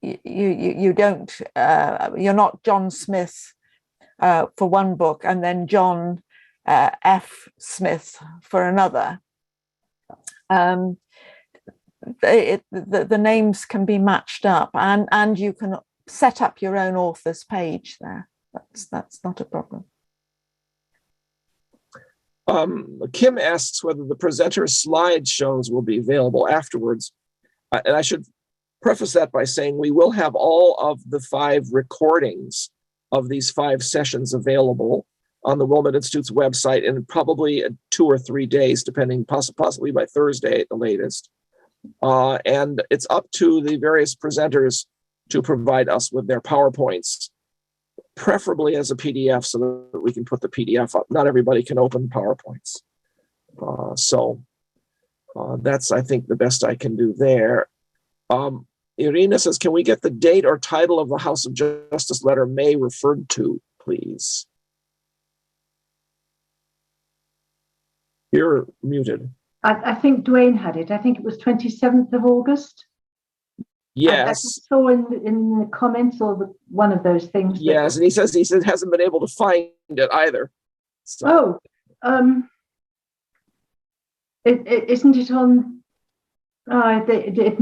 you don't you're not John Smith for one book and then John F. Smith for another. The names can be matched up, and you can set up your own author's page there. That's not a problem. Kim asks whether the presenter's slideshows will be available afterwards. And I should preface that by saying we will have all of the 5 recordings of these 5 sessions available on the Wilmette Institute's website in probably 2 or 3 days, depending, possibly by Thursday at the latest. And it's up to the various presenters to provide us with their PowerPoints, preferably as a PDF so that we can put the PDF up. Not everybody can open PowerPoints. So that's, I think, the best I can do there. Irina says, can we get the date or title of the House of Justice letter May referred to, please? You're muted. I think Dwayne had it. I think it was 27th of August. Yes. I saw in the comments or one of those things. Yes, and he says hasn't been able to find it either. So. Isn't it on? It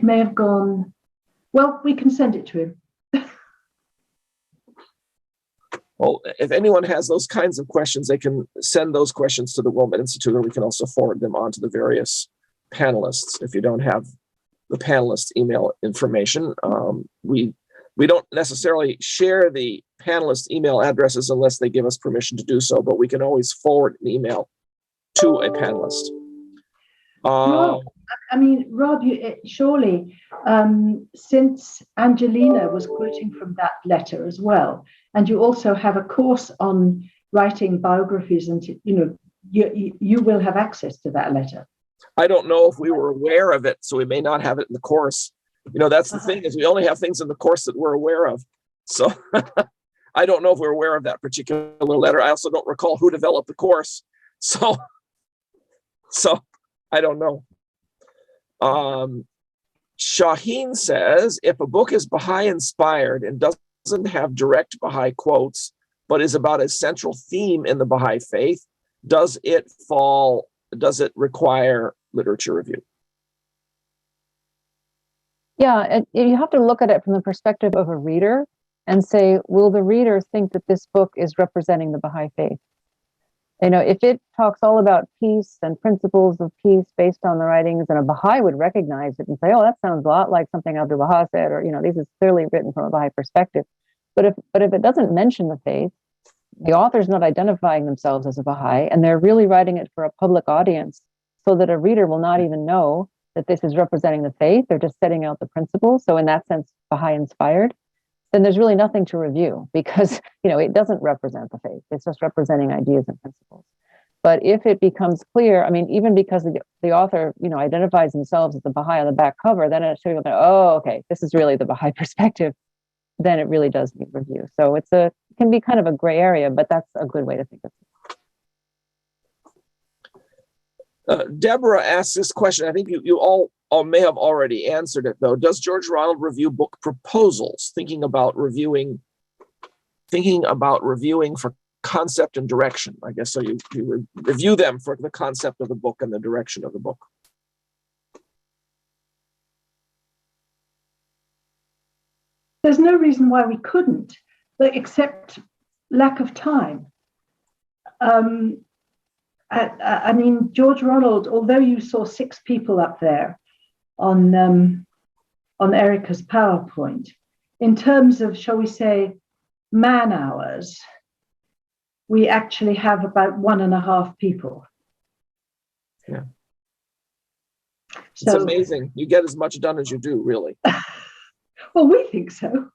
may have gone. Well, we can send it to him. Well, if anyone has those kinds of questions, they can send those questions to the Wilmette Institute, or we can also forward them on to the various panelists. If you don't have the panelist email information, we don't necessarily share the panelist email addresses unless they give us permission to do so, but we can always forward an email to a panelist. Rob, surely, since Angelina was quoting from that letter as well, and you also have a course on writing biographies, and you will have access to that letter. I don't know if we were aware of it, so we may not have it in the course. You know, that's the thing, is we only have things in the course that we're aware of. So I don't know if we're aware of that particular letter. I also don't recall who developed the course. So I don't know. Shaheen says, if a book is Baha'i inspired and doesn't have direct Baha'i quotes, but is about a central theme in the Baha'i faith, does it require literature review? Yeah, and you have to look at it from the perspective of a reader and say, will the reader think that this book is representing the Baha'i faith? You know, if it talks all about peace and principles of peace based on the writings, and a Baha'i would recognize it and say, oh, that sounds a lot like something Abdul Baha said, or, you know, this is clearly written from a Baha'i perspective. But if it doesn't mention the faith, the author's not identifying themselves as a Baha'i, and they're really writing it for a public audience so that a reader will not even know that this is representing the faith. They're just setting out the principles. So in that sense, Baha'i inspired, then there's really nothing to review because, you know, it doesn't represent the faith. It's just representing ideas and principles. But if it becomes clear, I mean, even because the author, you know, identifies themselves as the Baha'i on the back cover, then it's people go, oh, okay, this is really the Baha'i perspective. Then it really does need review. So it can be kind of a gray area, but that's a good way to think of it. Deborah asks this question. I think you all may have already answered it, though. Does George Ronald review book proposals, thinking about reviewing for concept and direction? I guess so. You review them for the concept of the book and the direction of the book. There's no reason why we couldn't, except lack of time. I mean, George Ronald, although you saw 6 people up there on Erica's PowerPoint, in terms of, shall we say, man hours, we actually have about 1.5 people. Yeah. So, it's amazing. You get as much done as you do, really. Well, we think so.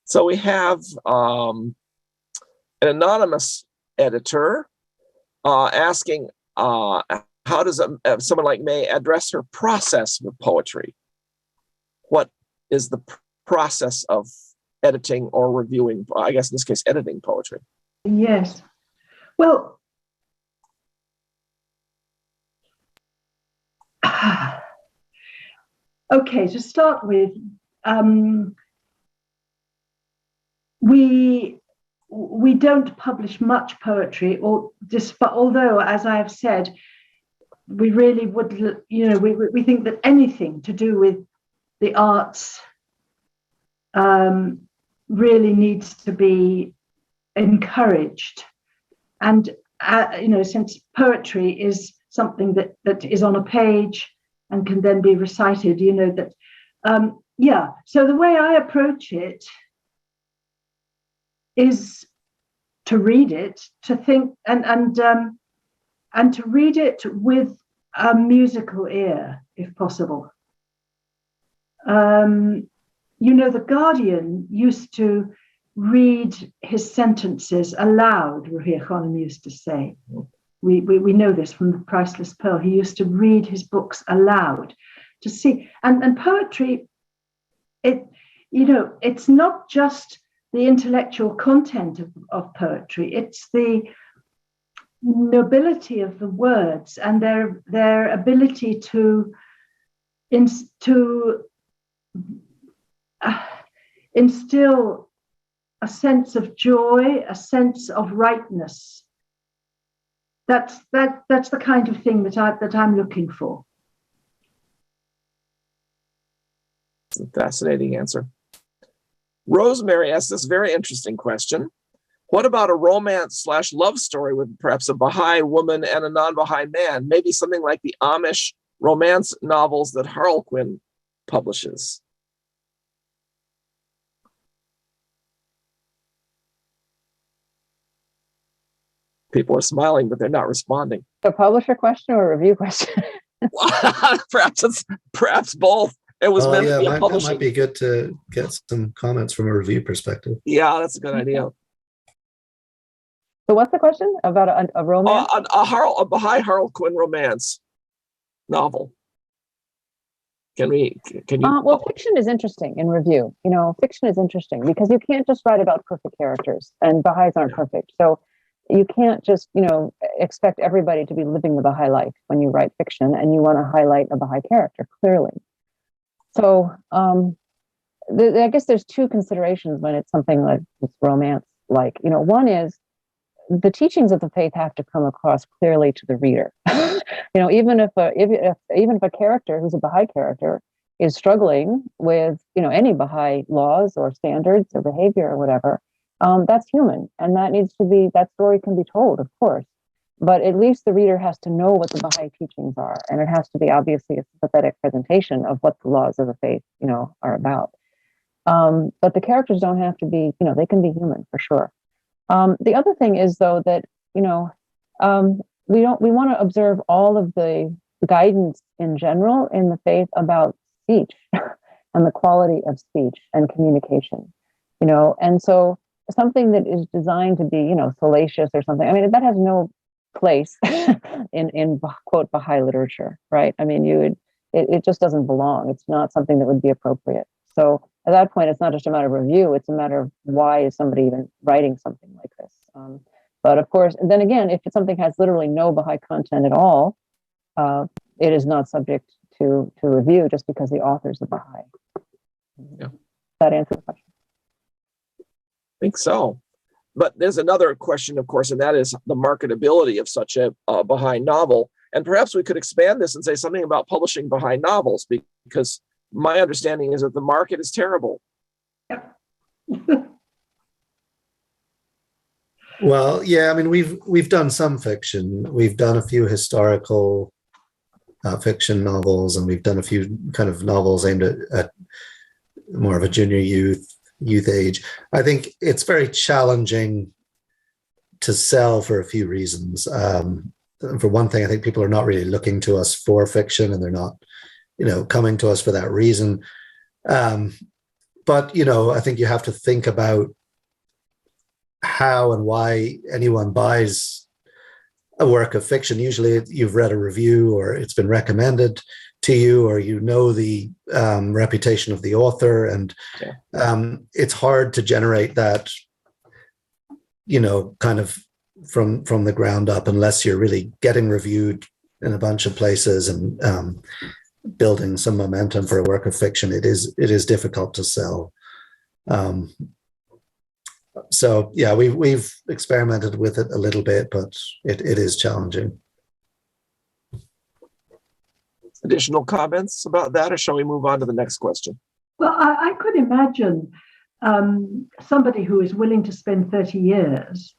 So we have an anonymous editor asking, how does someone like May address her process with poetry? What is the process of editing or reviewing, I guess in this case, editing poetry? Yes. Well, okay, to start with, we don't publish much poetry, although, as I have said, we really would, you know, we think that anything to do with the arts really needs to be encouraged. And, you know, since poetry is something that is on a page and can then be recited, you know, that, yeah. So the way I approach it is to read it, to think, and to read it with a musical ear, if possible. You know, The Guardian used to read his sentences aloud, Ruhir Khanum used to say. We know this from The Priceless Pearl. He used to read his books aloud to see. And poetry, you know, it's not just the intellectual content of poetry, it's the nobility of the words and their ability to instill a sense of joy, a sense of rightness. That's the kind of thing that I'm looking for. It's a fascinating answer. Rosemary asked this very interesting question. What about a romance/love story with perhaps a Baha'i woman and a non-Baha'i man? Maybe something like the Amish romance novels that Harlequin publishes. People are smiling, but they're not responding. A publisher question or a review question? perhaps both. It was meant to be a publishing. It might be good to get some comments from a review perspective. Yeah, that's a good idea. So what's the question about a romance? A Baha'i Harlequin romance novel. Can you? Well, fiction is interesting in review. Fiction is interesting because you can't just write about perfect characters, and Baha'is aren't perfect. So you can't just, expect everybody to be living the Baha'i life when you write fiction, and you want to highlight a Baha'i character, clearly. So I guess there's two considerations when it's something like this romance-like. One is the teachings of the faith have to come across clearly to the reader. Even if a character who's a Baha'i character is struggling with, any Baha'i laws or standards or behavior or whatever, that's human, and that story can be told, of course. But at least the reader has to know what the Baha'i teachings are, and it has to be obviously a sympathetic presentation of what the laws of the faith, are about. But the characters don't have to be, they can be human for sure. The other thing is, though, that we want to observe all of the guidance in general in the faith about speech and the quality of speech and communication, and so something that is designed to be, salacious or something. I mean, that has no place in quote Baha'i literature, right? I mean, it just doesn't belong. It's not something that would be appropriate. So at that point, it's not just a matter of review, it's a matter of why is somebody even writing something like this. But of course, and then again, if something has literally no Baha'i content at all, it is not subject to review just because the author's a Baha'i. Yeah. That answers the question. I think so. But there's another question, of course, and that is the marketability of such a Baha'i novel. And perhaps we could expand this and say something about publishing Baha'i novels, because my understanding is that the market is terrible. Well, yeah, I mean, we've done some fiction. We've done a few historical fiction novels, and we've done a few kind of novels aimed at more of a junior youth age. I think it's very challenging to sell for a few reasons. For one thing, I think people are not really looking to us for fiction, and they're not, coming to us for that reason. But, I think you have to think about how and why anyone buys a work of fiction. Usually you've read a review, or it's been recommended to you, or the reputation of the author, and it's hard to generate that, kind of from the ground up, unless you're really getting reviewed in a bunch of places and building some momentum for a work of fiction. It is difficult to sell. So yeah, we've experimented with it a little bit, but it is challenging. Additional comments about that, or shall we move on to the next question? Well, I could imagine somebody who is willing to spend 30 years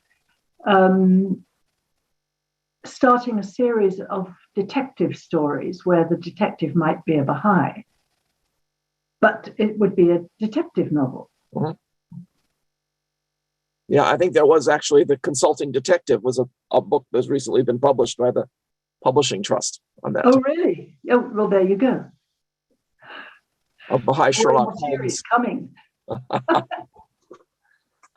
starting a series of detective stories where the detective might be a Baha'i, but it would be a detective novel. Mm-hmm. Yeah, I think there was actually The Consulting Detective was a book that's recently been published by the Publishing Trust on that. Oh, really? Oh, well, there you go. A Baha'i Sherlock Holmes. Coming.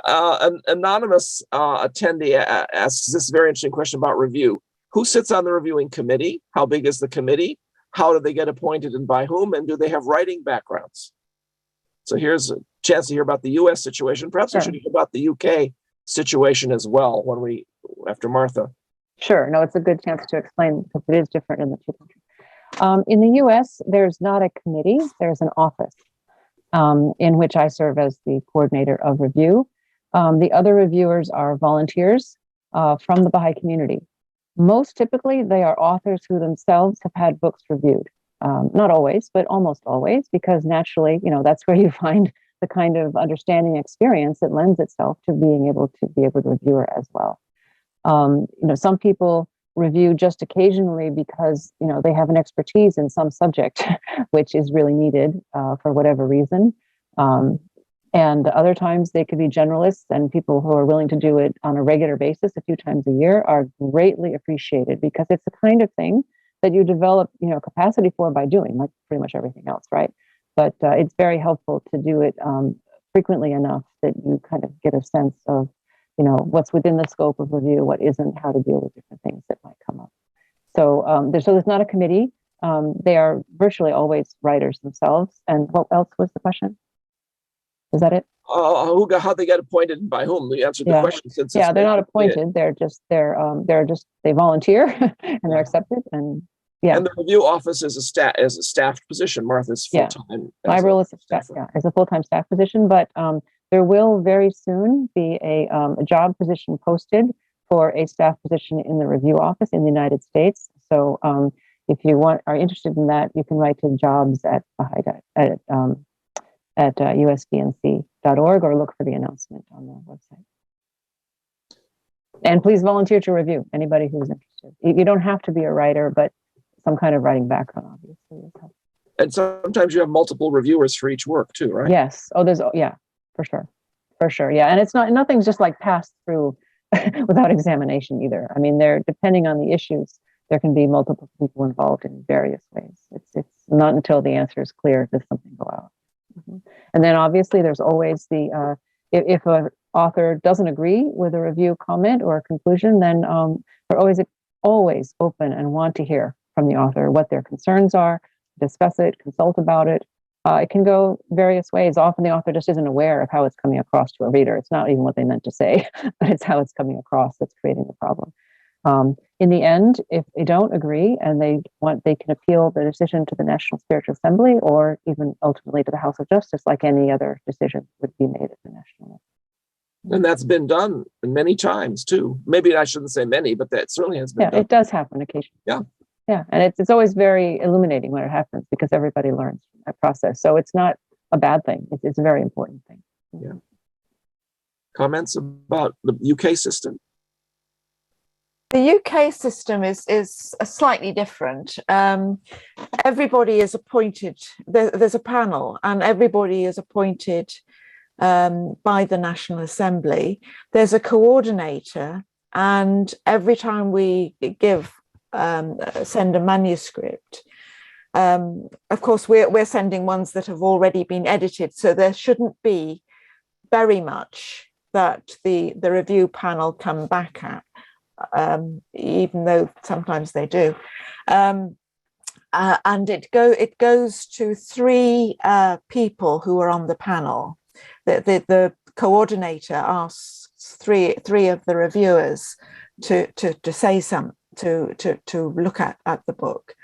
An anonymous attendee asks this very interesting question about review. Who sits on the reviewing committee? How big is the committee? How do they get appointed and by whom? And do they have writing backgrounds? So here's a chance to hear about the US situation. Perhaps we should hear about the UK situation as well after Martha. Sure. No, it's a good chance to explain because it is different in the two countries. In the US, there's not a committee, there's an office in which I serve as the coordinator of review. The other reviewers are volunteers from the Baha'i community. Most typically, they are authors who themselves have had books reviewed. Not always, but almost always, because naturally, that's where you find the kind of understanding experience that lends itself to being able to be a good reviewer as well. Some people review just occasionally because, they have an expertise in some subject, which is really needed for whatever reason. And other times they could be generalists, and people who are willing to do it on a regular basis a few times a year are greatly appreciated, because it's the kind of thing that you develop, capacity for by doing, like pretty much everything else, right? But it's very helpful to do it frequently enough that you kind of get a sense of what's within the scope of review, what isn't, how to deal with different things that might come up. So there's not a committee. They are virtually always writers themselves. And what else was the question? Is that it? How they get appointed and by whom? We answered the question. Since they're not appointed. They're just they volunteer and they're accepted. And and the review office is a staffed position. Martha's full time. My role is as a full-time staff position, but there will very soon be a job position posted for a staff position in the review office in the United States. So if you are interested in that, you can write to jobs at usbnc.org or look for the announcement on the website. And please volunteer to review, anybody who's interested. You don't have to be a writer, but some kind of writing background, obviously. And sometimes you have multiple reviewers for each work too, right? Yes. Oh, for sure. Yeah. And nothing's just like passed through without examination either. I mean, depending on the issues, there can be multiple people involved in various ways. It's not until the answer is clear does something go out. Mm-hmm. And then obviously there's always if an author doesn't agree with a review comment or a conclusion, then they're always open and want to hear from the author what their concerns are, discuss it, consult about it. It can go various ways. Often the author just isn't aware of how it's coming across to a reader. It's not even what they meant to say, but it's how it's coming across that's creating the problem. In the end, if they don't agree and they can appeal the decision to the National Spiritual Assembly or even ultimately to the House of Justice, like any other decision would be made at the national level. And that's been done many times too. Maybe I shouldn't say many, but that certainly has been done. It does happen occasionally. Yeah, and it's always very illuminating when it happens because everybody learns from that process. So it's not a bad thing. It's a very important thing. Yeah. Comments about the UK system? The UK system is slightly different. Everybody is appointed. There's a panel, and everybody is appointed by the National Assembly. There's a coordinator, and every time we send a manuscript, of course we're sending ones that have already been edited, so there shouldn't be very much that the review panel come back at. Even though sometimes they do, and it goes to three people who are on the panel. The coordinator asks three of the reviewers to say something, to look at the book,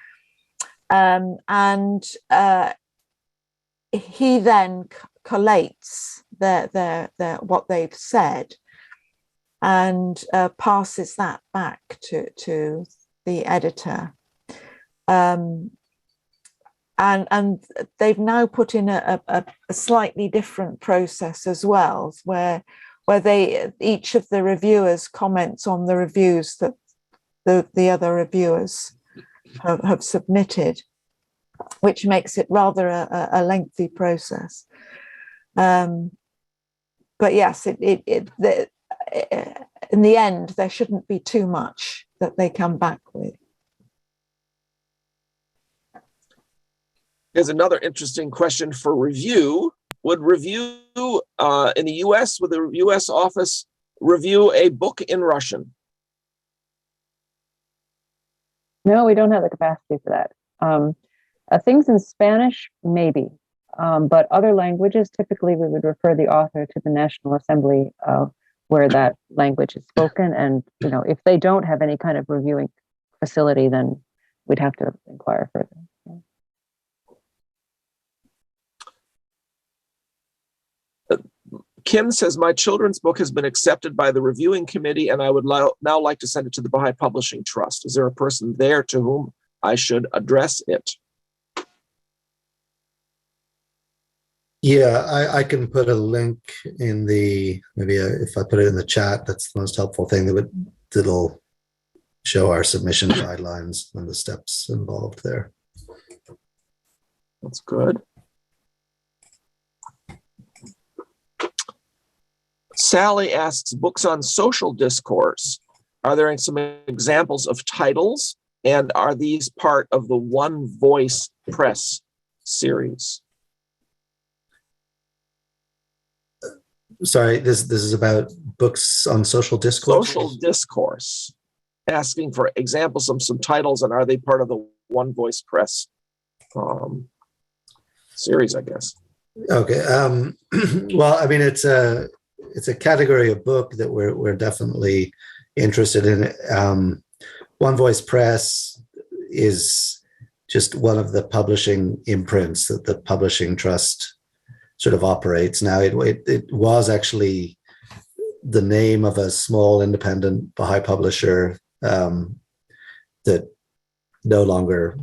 and he then collates their what they've said and passes that back to the editor. And they've now put in a slightly different process as well, where each of the reviewers comments on the reviews that the other reviewers have submitted, which makes it rather a lengthy process. But yes, in the end, there shouldn't be too much that they come back with. Here's another interesting question for review. Would review in the US, would the US office review a book in Russian? No, we don't have the capacity for that. Things in Spanish, maybe. But other languages, typically we would refer the author to the National Assembly where that language is spoken. And, if they don't have any kind of reviewing facility, then we'd have to inquire further. Kim says, my children's book has been accepted by the reviewing committee and I would now like to send it to the Baha'i Publishing Trust. Is there a person there to whom I should address it? Yeah, I can put a link in if I put it in the chat, that's the most helpful thing that'll show our submission guidelines and the steps involved there. That's good. Sally asks, books on social discourse. Are there some examples of titles? And are these part of the One Voice Press series? Sorry, this is about books on social discourse. Social discourse, asking for examples of some titles, and are they part of the One Voice Press series, I guess. Okay. Well, I mean, it's a category of book that we're definitely interested in. One Voice Press is just one of the publishing imprints that the Publishing Trust sort of operates now. It was actually the name of a small independent Baha'i publisher that no longer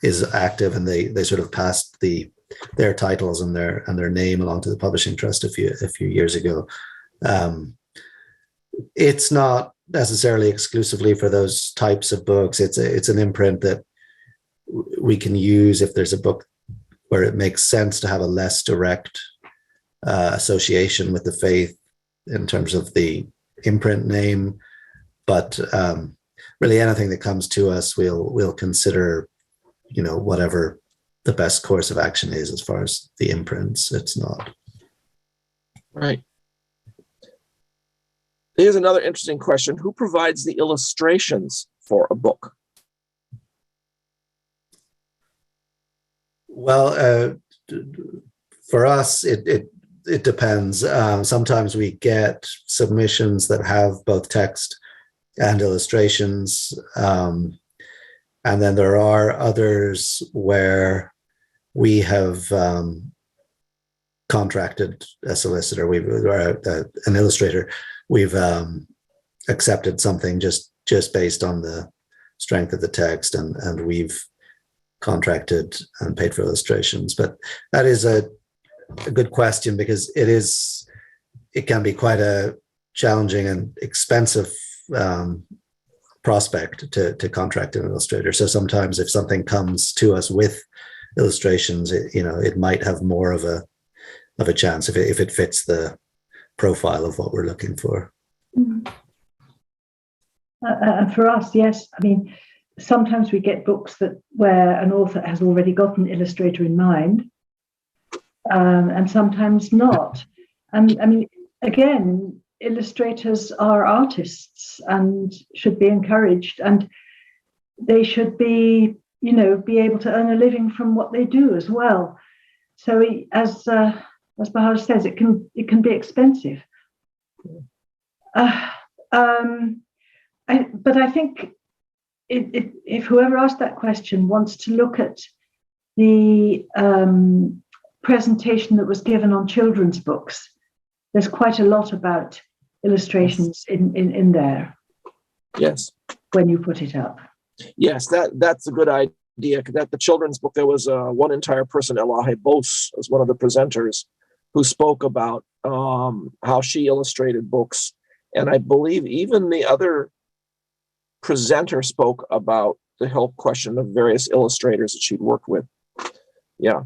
is active, and they sort of passed their titles and their name along to the Publishing Trust a few years ago. It's not necessarily exclusively for those types of books. It's an imprint that we can use if there's a book where it makes sense to have a less direct association with the faith in terms of the imprint name. But really, anything that comes to us, we'll consider, whatever the best course of action is as far as the imprints. It's not. Right. Here's another interesting question. Who provides the illustrations for a book? Well, for us, it depends. Sometimes we get submissions that have both text and illustrations. And then there are others where we have contracted a solicitor, an illustrator. We've accepted something just based on the strength of the text, and we've contracted and paid for illustrations. But that is a good question, because it can be quite a challenging and expensive prospect to contract an illustrator. So sometimes if something comes to us with illustrations, it might have more of a chance if it fits the profile of what we're looking for. For us, yes. I mean, sometimes we get books where an author has already got an illustrator in mind, and sometimes not. And I mean, again, illustrators are artists and should be encouraged, and they should be able to earn a living from what they do as well. So as Bahhaj says, it can be expensive. But I think if whoever asked that question wants to look at the presentation that was given on children's books, there's quite a lot about illustrations in there. Yes. When you put it up. Yes, that's a good idea. That the children's book, there was one entire person, Elahe Bose, as one of the presenters, who spoke about how she illustrated books. And I believe even the other presenter spoke about the whole question of various illustrators that she'd worked with. Yeah.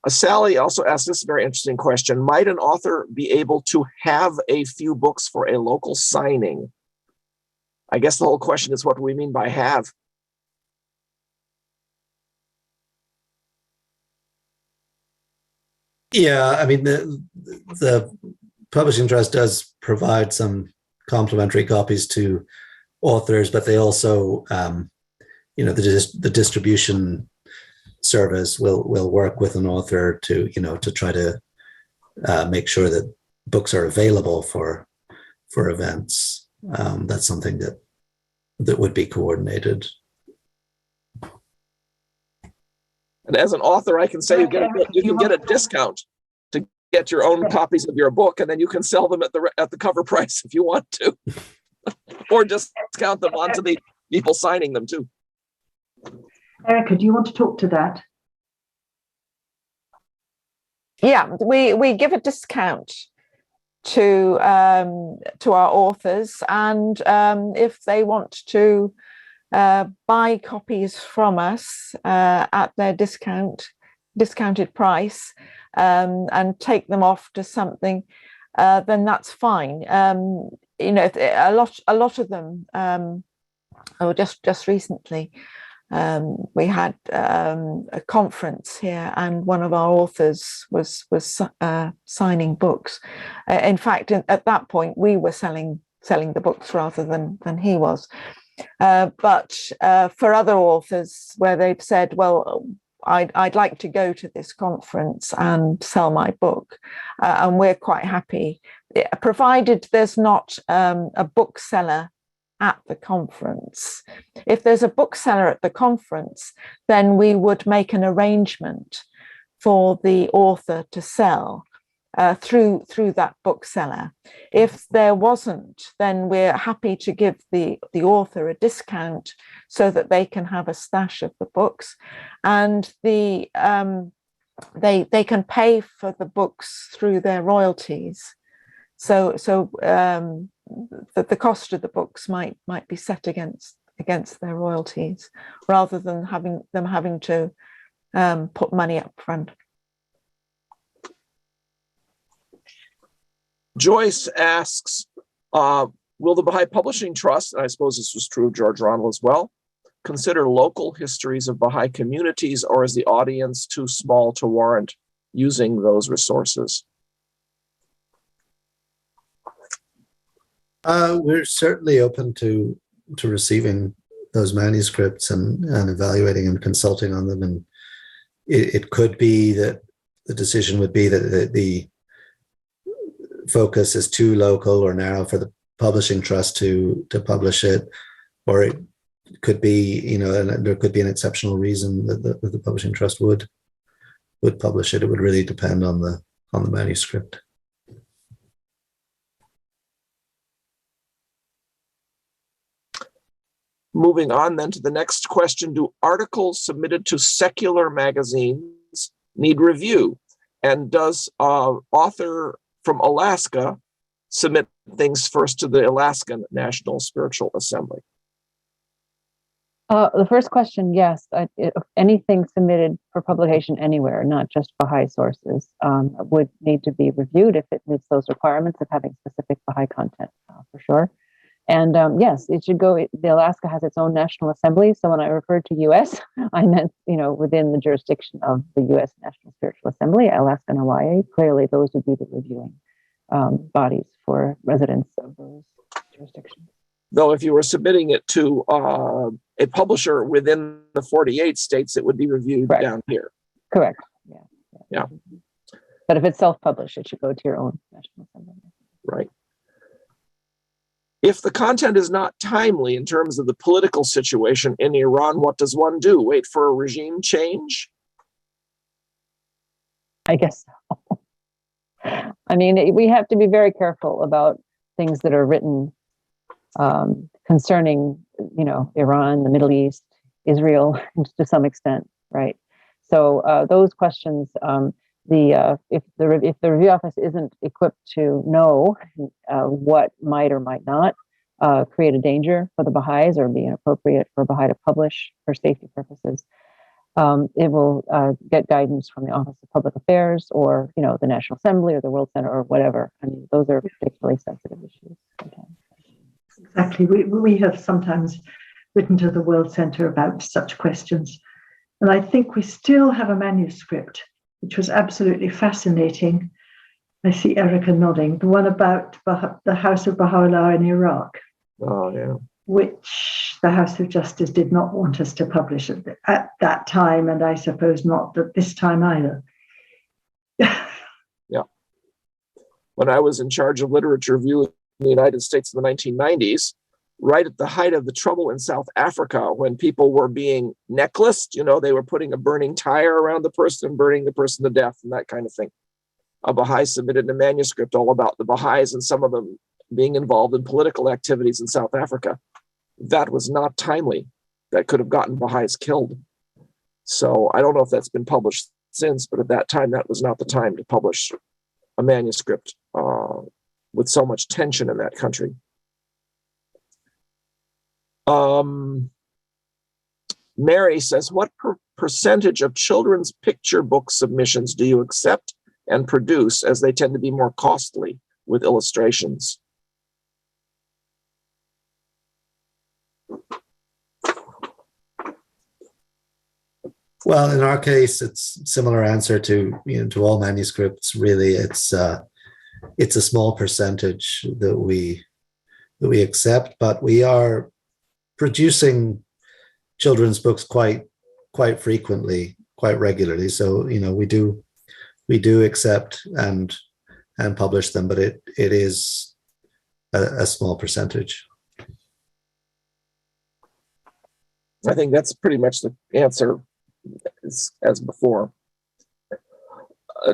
Sally also asked this very interesting question. Might an author be able to have a few books for a local signing? I guess the whole question is, what do we mean by have? Yeah, I mean, the Publishing Trust does provide some complimentary copies to authors, but they also, the distribution service will work with an author to try to make sure that books are available for events. That's something that would be coordinated. And as an author, I can say you can get a discount to get your own copies of your book, and then you can sell them at the cover price if you want to, or just discount them onto the people signing them too. Erica, do you want to talk to that? Yeah, we give a discount to our authors, and if they want to buy copies from us at their discounted price and take them off to something, then that's fine. A lot of them, just recently, We had a conference here, and one of our authors was signing books. In fact, at that point, we were selling the books rather than he was. But for other authors, where they've said, "Well, I'd like to go to this conference and sell my book," and we're quite happy, provided there's not a bookseller at the conference. If there's a bookseller at the conference, then we would make an arrangement for the author to sell through that bookseller. If there wasn't, then we're happy to give the author a discount so that they can have a stash of the books, and they can pay for the books through their royalties. So the cost of the books might be set against their royalties, rather than having to put money up front. Joyce asks, will the Baha'i Publishing Trust, and I suppose this was true of George Ronald as well, consider local histories of Baha'i communities, or is the audience too small to warrant using those resources? We're certainly open to receiving those manuscripts and evaluating and consulting on them. And it could be that the decision would be that the focus is too local or narrow for the publishing trust to publish it, or it could be, and there could be an exceptional reason that the publishing trust would publish it. It would really depend on the manuscript. Moving on then to the next question, do articles submitted to secular magazines need review? And does author from Alaska submit things first to the Alaskan National Spiritual Assembly? The first question, yes. Anything submitted for publication anywhere, not just Baha'i sources, would need to be reviewed if it meets those requirements of having specific Baha'i content, for sure. And yes, it should go. The Alaska has its own National Assembly. So when I referred to U.S., I meant, within the jurisdiction of the U.S. National Spiritual Assembly, Alaska and Hawaii. Clearly, those would be the reviewing bodies for residents of those jurisdictions. Though if you were submitting it to a publisher within the 48 states, it would be reviewed Correct. Down here. Correct. Yeah. But if it's self-published, it should go to your own National Assembly. Right. If the content is not timely in terms of the political situation in Iran, what does one do? Wait for a regime change? I guess so. I mean, we have to be very careful about things that are written concerning, Iran, the Middle East, Israel, to some extent, right? So those questions, if the review office isn't equipped to know what might or might not create a danger for the Baha'is or be inappropriate for a Baha'i to publish for safety purposes, it will get guidance from the Office of Public Affairs or, the National Assembly or the World Center or whatever. I mean, those are particularly sensitive issues sometimes. Exactly. We have sometimes written to the World Center about such questions. And I think we still have a manuscript, which was absolutely fascinating. I see Erica nodding. The one about the House of Baha'u'llah in Iraq. Oh, yeah. Which the House of Justice did not want us to publish at that time, and I suppose not at this time either. Yeah. When I was in charge of literature review in the United States in the 1990s, right at the height of the trouble in South Africa, when people were being necklaced, they were putting a burning tire around the person and burning the person to death and that kind of thing. A Baha'i submitted a manuscript all about the Baha'is and some of them being involved in political activities in South Africa. That was not timely. That could have gotten Baha'is killed. So I don't know if that's been published since, but at that time, that was not the time to publish a manuscript with so much tension in that country. Mary says, what percentage of children's picture book submissions do you accept and produce, as they tend to be more costly with illustrations? Well, in our case, it's similar answer to to all manuscripts. Really, it's a small percentage that we accept, but we are producing children's books quite frequently, quite regularly. So we do accept and publish them, but it is a small percentage. I think that's pretty much the answer as before.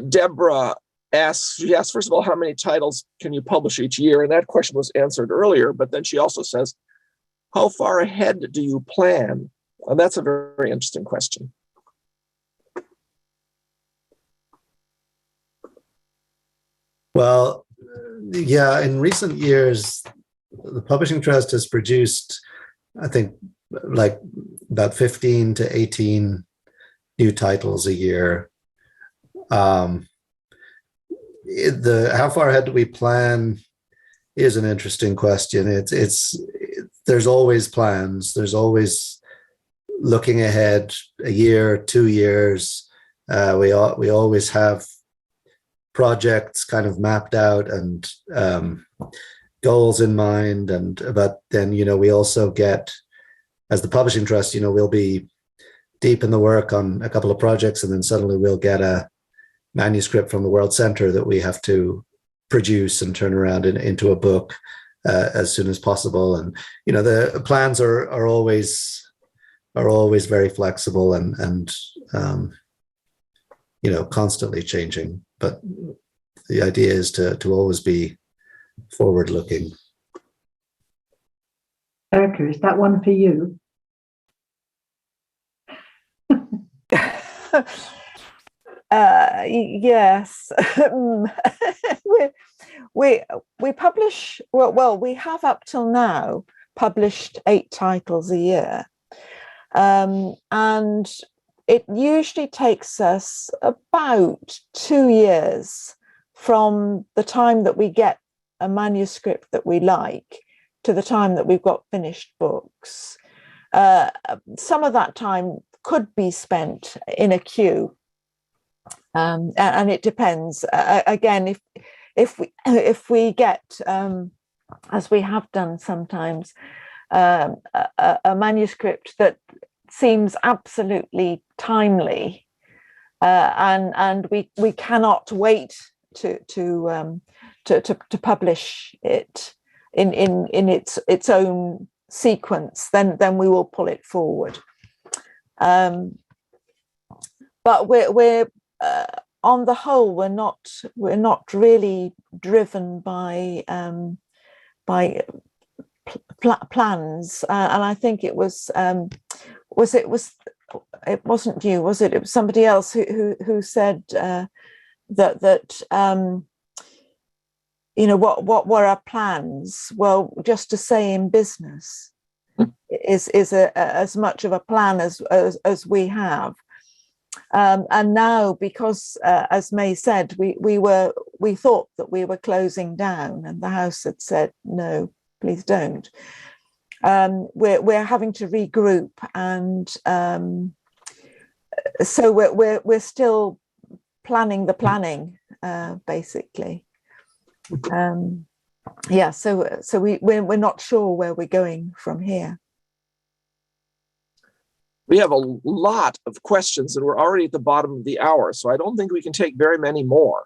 Deborah asks, first of all, how many titles can you publish each year? And that question was answered earlier, but then she also says, how far ahead do you plan? And that's a very, very interesting question. Well, yeah, in recent years, the Publishing Trust has produced, I think, like about 15 to 18 new titles a year. How far ahead do we plan is an interesting question. There's always plans. There's always looking ahead a year, 2 years. We always have projects kind of mapped out and goals in mind. But then, we also get, as the Publishing Trust, we'll be deep in the work on a couple of projects, and then suddenly we'll get a manuscript from the World Center that we have to produce and turn around into a book as soon as possible. And the plans are always very flexible and constantly changing. But the idea is to always be forward looking. Erica, is that one for you? Yes. we publish, well, we have up till now published 8 titles a year. And it usually takes us about 2 years from the time that we get a manuscript that we like to the time that we've got finished books. Some of that time could be spent in a queue, and it depends. Again, if we get, as we have done sometimes, a manuscript that seems absolutely timely, and we cannot wait to publish it in its own sequence, then we will pull it forward. But we're on the whole, we're not really driven by plans, and I think it wasn't you, was it? It was somebody else who said that what were our plans? Well, just to say in business is as much of a plan as we have. And now, because as May said, we thought that we were closing down, and the House had said no, please don't. We're having to regroup, and so we're still planning the planning, basically. Yeah, so we're not sure where we're going from here. We have a lot of questions, and we're already at the bottom of the hour, so I don't think we can take very many more.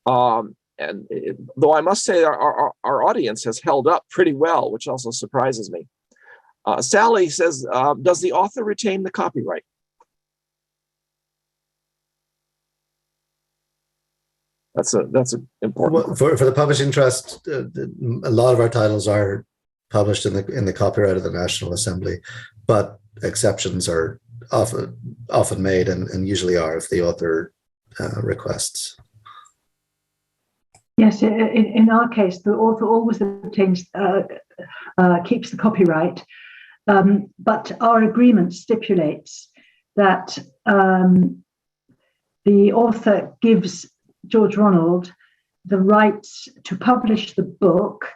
Though I must say our audience has held up pretty well, which also surprises me. Sally says, does the author retain the copyright? That's an important. For the Publishing Trust, a lot of our titles are published in the copyright of the National Assembly, but exceptions are often made and usually are if the author requests. Yes, in our case, the author always obtains, keeps the copyright, but our agreement stipulates that the author gives George Ronald the rights to publish the book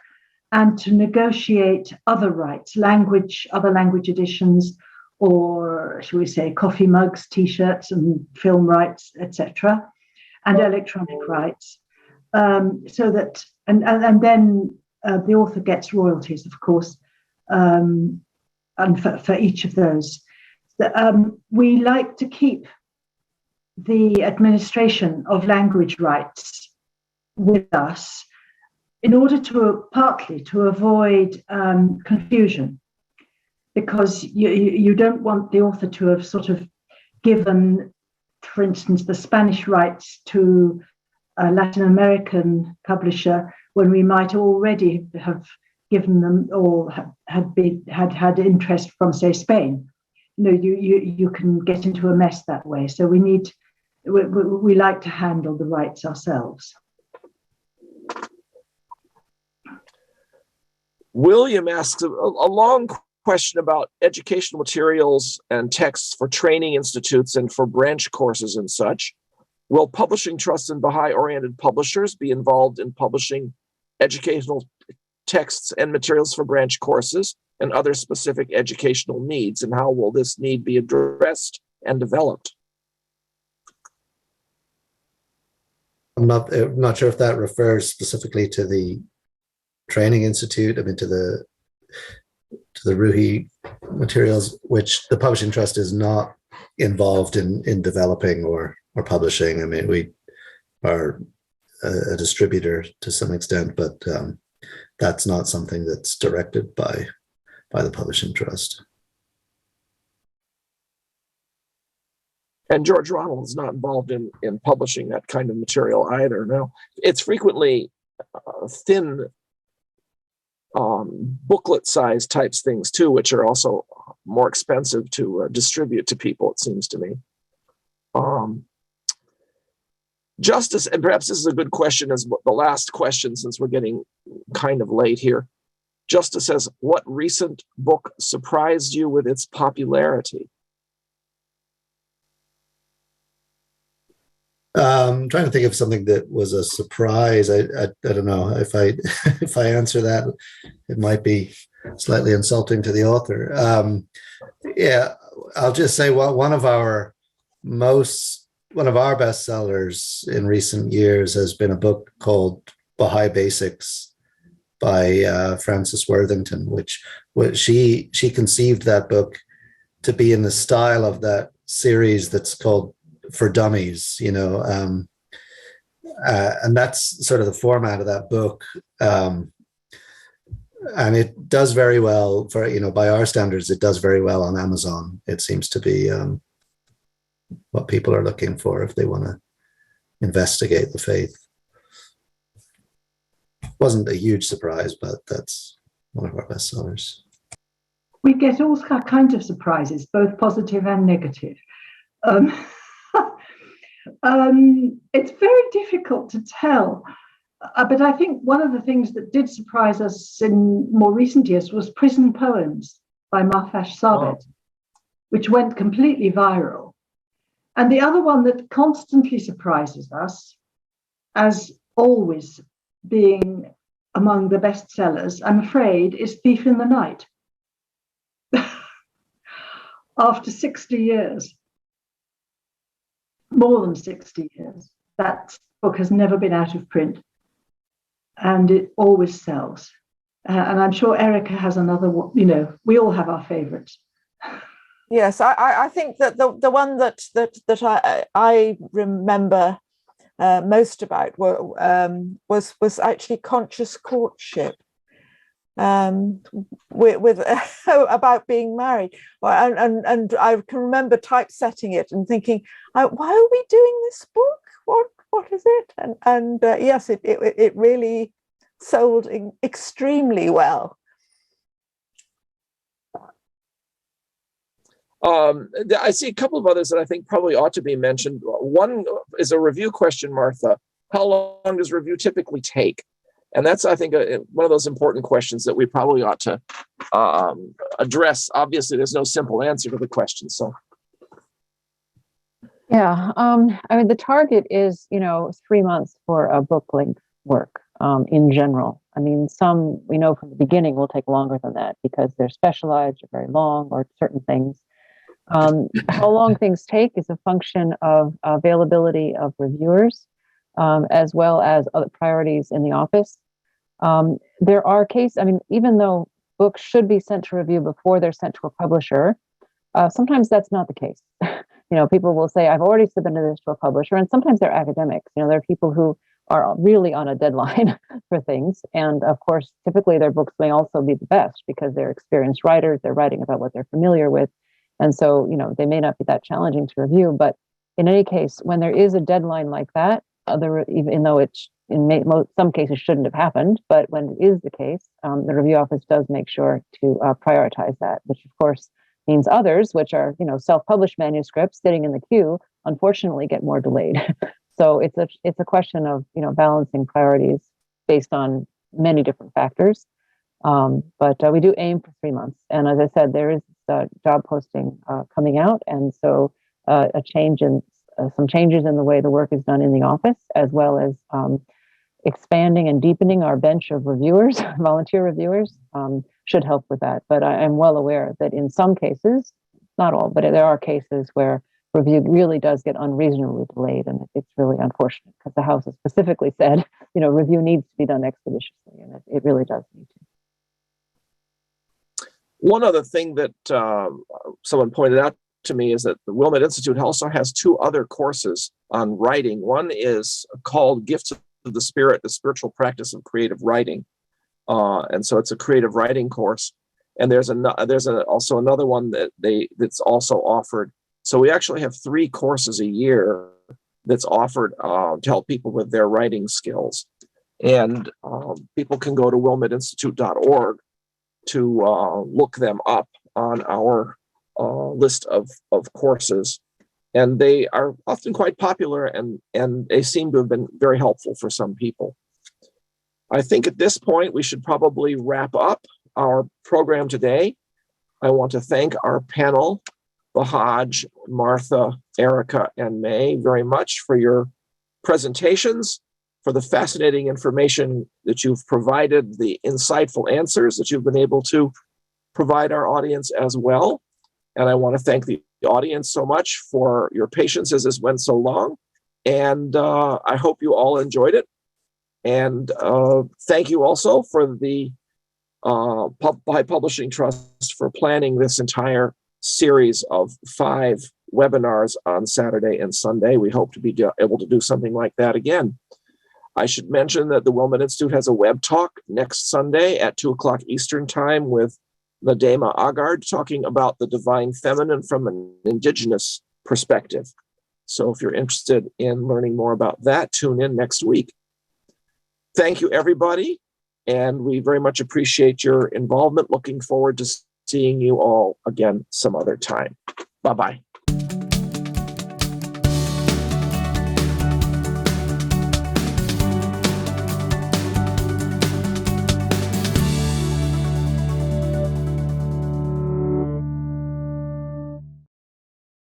and to negotiate other rights, other language editions, or shall we say coffee mugs, t-shirts and film rights, etc., and electronic rights, so that and then the author gets royalties, of course, and for each of those. We like to keep the administration of language rights with us in order to partly to avoid confusion, because you don't want the author to have sort of given, for instance, the Spanish rights to a Latin American publisher when we might already have given them or had interest from, say, Spain. You can get into a mess that way. So we like to handle the rights ourselves. William asks a long question about educational materials and texts for training institutes and for branch courses and such. Will publishing trusts and Baha'i-oriented publishers be involved in publishing educational texts and materials for branch courses and other specific educational needs? And how will this need be addressed and developed? I'm not sure if that refers specifically to the training institute. I mean, to the Ruhi materials, which the publishing trust is not involved in developing or publishing. I mean, we are a distributor to some extent, but that's not something that's directed by the publishing trust. And George Ronald is not involved in publishing that kind of material either. No, it's frequently thin booklet size types things too, which are also more expensive to distribute to people, it seems to me. Justice, and perhaps this is a good question as the last question since we're getting kind of late here. Justice says, what recent book surprised you with its popularity? I'm trying to think of something that was a surprise. I don't know if I answer that, it might be slightly insulting to the author. Yeah, I'll just say one of our bestsellers in recent years has been a book called Baha'i Basics by Frances Worthington, which she conceived that book to be in the style of that series that's called For Dummies, and that's sort of the format of that book. And it does very well for, by our standards, it does very well on Amazon. It seems to be what people are looking for if they want to investigate the faith. Wasn't a huge surprise, but that's one of our bestsellers. We get all kinds of surprises, both positive and negative. It's very difficult to tell, but I think one of the things that did surprise us in more recent years was Prison Poems by Taherzadeh, which went completely viral. And the other one that constantly surprises us, as always being among the bestsellers, I'm afraid, is Thief in the Night. After 60 years. More than 60 years. That book has never been out of print, and it always sells. And I'm sure Erica has another one. We all have our favorites. Yes, I think that the one that I remember most about was actually Conscious Courtship, with about being married, and I can remember typesetting it and thinking, why are we doing this book? What is it? And yes, it really sold extremely well. I see a couple of others that I think probably ought to be mentioned. One is a review question, Martha. How long does review typically take? And that's, I think, one of those important questions that we probably ought to address. Obviously, there's no simple answer to the question. So, yeah, I mean, the target is 3 months for a book length work in general. I mean, some we know from the beginning will take longer than that because they're specialized or very long or certain things. How long things take is a function of availability of reviewers, as well as other priorities in the office. There are cases, I mean, even though books should be sent to review before they're sent to a publisher, sometimes that's not the case. People will say, I've already submitted this to a publisher, and sometimes they're academics. There are people who are really on a deadline for things. And of course, typically their books may also be the best because they're experienced writers, they're writing about what they're familiar with. And so, they may not be that challenging to review. But in any case, when there is a deadline like that, even though it in some cases shouldn't have happened, but when it is the case, the review office does make sure to prioritize that, which of course means others, which are self-published manuscripts sitting in the queue, unfortunately get more delayed. So it's a question of balancing priorities based on many different factors. But we do aim for 3 months, and as I said, there is a job posting coming out, and so some changes in the way the work is done in the office, as well as expanding and deepening our bench of reviewers, volunteer reviewers, should help with that. But I'm well aware that in some cases, not all, but there are cases where review really does get unreasonably delayed, and it's really unfortunate because the House has specifically said, review needs to be done expeditiously, and it really does need to. One other thing that someone pointed out to me is that the Wilmette Institute also has 2 other courses on writing. One is called Gifts of the Spirit, the Spiritual Practice of Creative Writing. And so it's a creative writing course. And there's also another one that's also offered. So we actually have 3 courses a year that's offered to help people with their writing skills. And people can go to wilmetteinstitute.org to look them up on our list of courses. And they are often quite popular, and they seem to have been very helpful for some people. I think at this point, we should probably wrap up our program today. I want to thank our panel, Bahhaj, Martha, Erica, and May, very much for your presentations, for the fascinating information that you've provided, the insightful answers that you've been able to provide our audience as well. And I want to thank the audience so much for your patience as this went so long. And I hope you all enjoyed it. And thank you also for the Bahá'í Publishing Trust for planning this entire series of 5 webinars on Saturday and Sunday. We hope to be able to do something like that again. I should mention that the Wilmette Institute has a web talk next Sunday at 2:00 Eastern Time with Nadema Agard talking about the divine feminine from an indigenous perspective. So if you're interested in learning more about that, tune in next week. Thank you, everybody. And we very much appreciate your involvement. Looking forward to seeing you all again some other time. Bye-bye.